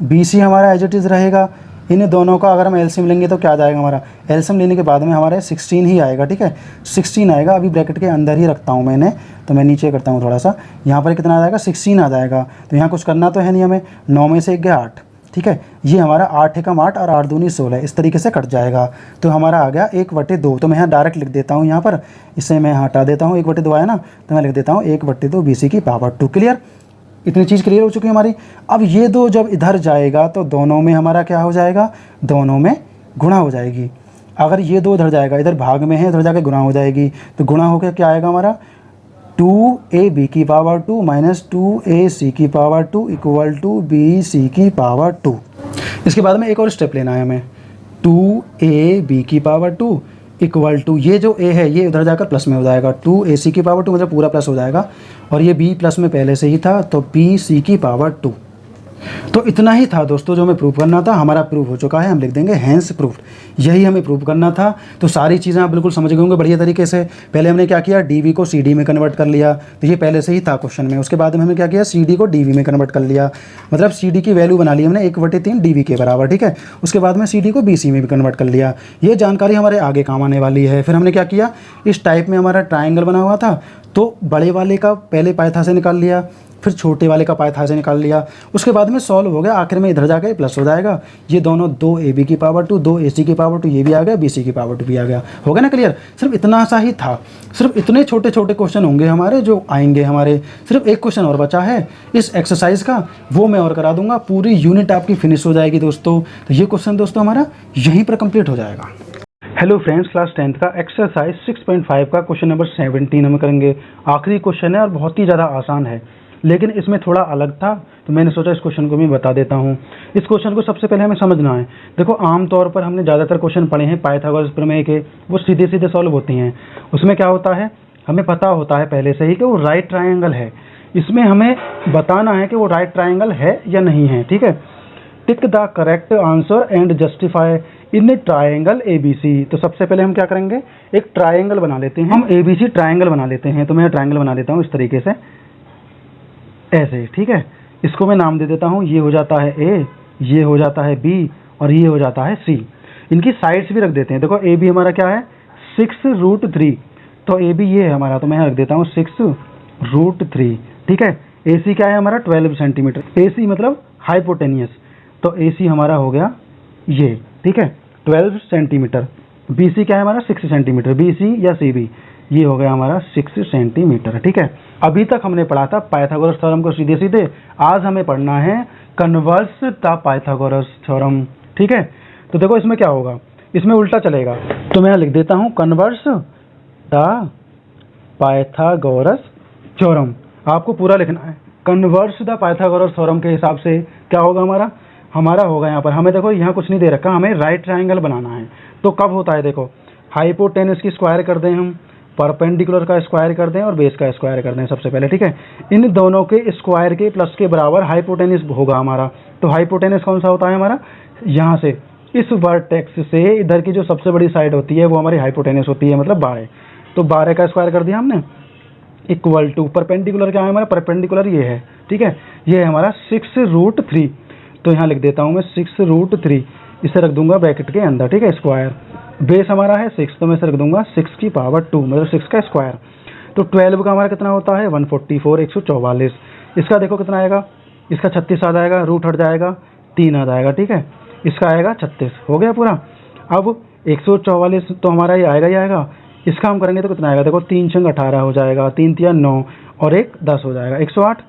BC हमारा एज इट इज़ रहेगा। इन दोनों का अगर हम एलसीएम लेंगे तो क्या आ जाएगा हमारा, एलसीएम लेने के बाद में हमारे 16 ही आएगा। ठीक है, 16 आएगा। अभी ब्रैकेट के अंदर ही रखता हूँ मैंने, तो मैं नीचे करता हूँ थोड़ा सा। यहाँ पर कितना आ जाएगा 16 आ जाएगा। तो यहाँ कुछ करना तो है नहीं हमें, 9 में से 1 गया 8। ठीक है, ये हमारा 8 एकम 8 और 8 दूनी 16 इस तरीके से कट जाएगा। तो हमारा आ गया 1/2। तो मैं यहाँ डायरेक्ट लिख देता हूँ, यहाँ पर इसे मैं हटा देता हूँ, 1/2 आया ना, तो मैं लिख देता हूँ 1/2 BC की पावर 2। क्लियर, इतनी चीज़ क्लियर हो चुकी है हमारी। अब ये दो जब इधर जाएगा तो दोनों में हमारा क्या हो जाएगा, दोनों में गुणा हो जाएगी। अगर ये दो इधर जाएगा, इधर भाग में है, इधर जाके गुणा हो जाएगी। तो गुणा होकर क्या आएगा हमारा 2AB की पावर 2 माइनस 2AC की पावर 2 इक्वल टू BC की पावर 2। इसके बाद में एक और स्टेप लेना है हमें, 2AB की पावर 2 इक्वल टू, ये जो A है ये उधर जाकर प्लस में हो जाएगा, 2AC की पावर 2 मतलब पूरा प्लस हो जाएगा, और ये B प्लस में पहले से ही था तो BC की पावर 2। तो इतना ही था दोस्तों जो हमें प्रूव करना था। हमारा प्रूव हो चुका है, हम लिख देंगे हैंस प्रूव्ड। यही हमें प्रूव करना था। तो सारी चीज़ें आप बिल्कुल समझ गए होंगे बढ़िया तरीके से। पहले हमने क्या किया, DV को CD में कन्वर्ट कर लिया, तो ये पहले से ही था क्वेश्चन में। उसके बाद में हमने क्या किया, CD को DV में कन्वर्ट कर लिया, मतलब CD की वैल्यू बना ली हमने 1/3 DV के बराबर। ठीक है, उसके बाद में CD को BC में भी कन्वर्ट कर लिया। ये जानकारी हमारे आगे काम आने वाली है। फिर हमने क्या किया, इस टाइप में हमारा ट्राइंगल बना हुआ था, तो बड़े वाले का पहले पाइथा से निकाल लिया, फिर छोटे वाले का पाइथा से निकाल लिया। उसके बाद में सॉल्व हो गया, आखिर में इधर जाके प्लस हो जाएगा। ये दोनों 2AB की पावर 2, 2AC की पावर 2, ये भी आ गया, BC की पावर 2 भी आ गया। हो गया ना क्लियर। सिर्फ इतना सा ही था, सिर्फ इतने छोटे छोटे क्वेश्चन होंगे हमारे जो आएंगे हमारे। सिर्फ एक क्वेश्चन और बचा है इस एक्सरसाइज का, वो मैं और करा दूंगा, पूरी यूनिट आपकी फिनिश हो जाएगी दोस्तों। तो ये क्वेश्चन दोस्तों हमारा यहीं पर कंप्लीट हो जाएगा। हेलो फ्रेंड्स, क्लास 10th का एक्सरसाइज 6.5 का क्वेश्चन नंबर 17 हम करेंगे। आखिरी क्वेश्चन है और बहुत ही ज़्यादा आसान है, लेकिन इसमें थोड़ा अलग था, तो मैंने सोचा इस क्वेश्चन को मैं बता देता हूँ। इस क्वेश्चन को सबसे पहले हमें समझना है। देखो, आमतौर पर हमने ज़्यादातर क्वेश्चन पढ़े हैं पाइथागोरस प्रमेय के, वो सीधे सीधे सॉल्व होती हैं। उसमें क्या होता है, हमें पता होता है पहले से ही कि वो राइट ट्राइंगल है। इसमें हमें बताना है कि वो राइट ट्राइंगल है या नहीं है। ठीक है, tick the correct answer and justify in triangle ABC। तो सबसे पहले हम क्या करेंगे, एक ट्राइंगल बना लेते हैं। हम ABC ट्राइंगल बना लेते हैं। तो मैं ट्राइंगल बना लेता हूँ इस तरीके से, ऐसे। ठीक है, इसको मैं नाम दे देता हूँ, ये हो जाता है A, ये हो जाता है B और ये हो जाता है C। इनकी साइड्स भी रख देते हैं। देखो AB हमारा क्या है 6√3, तो AB ये है हमारा, तो मैं रख देता हूँ 6√3। ठीक है, AC क्या है हमारा 12 सेंटीमीटर, AC मतलब हाइपोटेनियस, तो AC हमारा हो गया ये। ठीक है, 12 सेंटीमीटर। BC क्या है हमारा 6 सेंटीमीटर, BC या CB ये हो गया हमारा 6 सेंटीमीटर। ठीक है, अभी तक हमने पढ़ा था पाइथागोरस थ्योरम को सीधे सीधे। आज हमें पढ़ना है कन्वर्स द पाइथागोरस थ्योरम। ठीक है, तो देखो इसमें क्या होगा, इसमें उल्टा चलेगा। तो मैं लिख देता हूँ कन्वर्स द पाइथागोरस थ्योरम। आपको पूरा लिखना है। कन्वर्स द पाइथागोरस थ्योरम के हिसाब से क्या होगा हमारा होगा यहाँ पर, हमें देखो यहाँ कुछ नहीं दे रखा, हमें राइट ट्राइंगल बनाना है। तो कब होता है, देखो हाइपोटेनस की स्क्वायर कर दें हम, परपेंडिकुलर का स्क्वायर कर दें और बेस का स्क्वायर कर दें सबसे पहले। ठीक है, इन दोनों के स्क्वायर के प्लस के बराबर हाइपोटेनस होगा हमारा। तो हाइपोटेनस कौन सा होता है हमारा, यहाँ से इस वर्टेक्स से इधर की जो सबसे बड़ी साइड होती है वो हमारी हाइपोटेनस होती है, मतलब 12। तो 12 का स्क्वायर कर दिया हमने, इक्वल टू परपेंडिकुलर क्या है हमारा, परपेंडिकुलर ये है। ठीक है, ये है हमारा 6√3। तो यहाँ लिख देता हूँ मैं 6√3, इसे रख दूंगा ब्रैकेट के अंदर। ठीक है, स्क्वायर, बेस हमारा है 6, तो मैं इसे रख दूंगा 6 की पावर 2 मतलब 6 का स्क्वायर। तो 12 का हमारा कितना होता है 144, 144। इसका देखो कितना आएगा, इसका 36 आ जाएगा, रूट हट जाएगा 3 आ जाएगा, ठीक है। इसका आएगा 36, हो गया पूरा। अब 144 तो हमारा ये आएगा ही आएगा। इसका हम करेंगे तो कितना आएगा, देखो 3 छंग 18 हो जाएगा, 3 तिया 9 और 1 10 हो जाएगा, 108।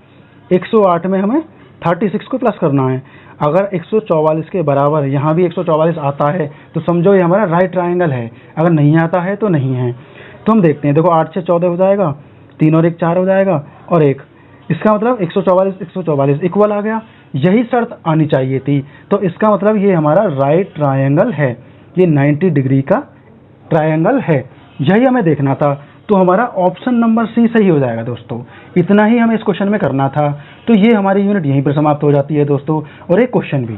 108 में हमें 36 को प्लस करना है। अगर 144 के बराबर यहाँ भी 144 आता है तो समझो ये हमारा राइट ट्रायंगल है, अगर नहीं आता है तो नहीं है। तो हम देखते हैं, देखो 8 से 14 हो जाएगा, 3 और 1 4 हो जाएगा और 1, इसका मतलब 144 इक्वल आ गया। यही शर्त आनी चाहिए थी। तो इसका मतलब ये हमारा राइट ट्रायंगल है, ये 90 डिग्री का ट्रायंगल है, यही हमें देखना था। तो हमारा ऑप्शन नंबर सी सही हो जाएगा दोस्तों। इतना ही हमें इस क्वेश्चन में करना था। तो ये हमारी यूनिट यहीं पर समाप्त हो जाती है दोस्तों, और एक क्वेश्चन भी।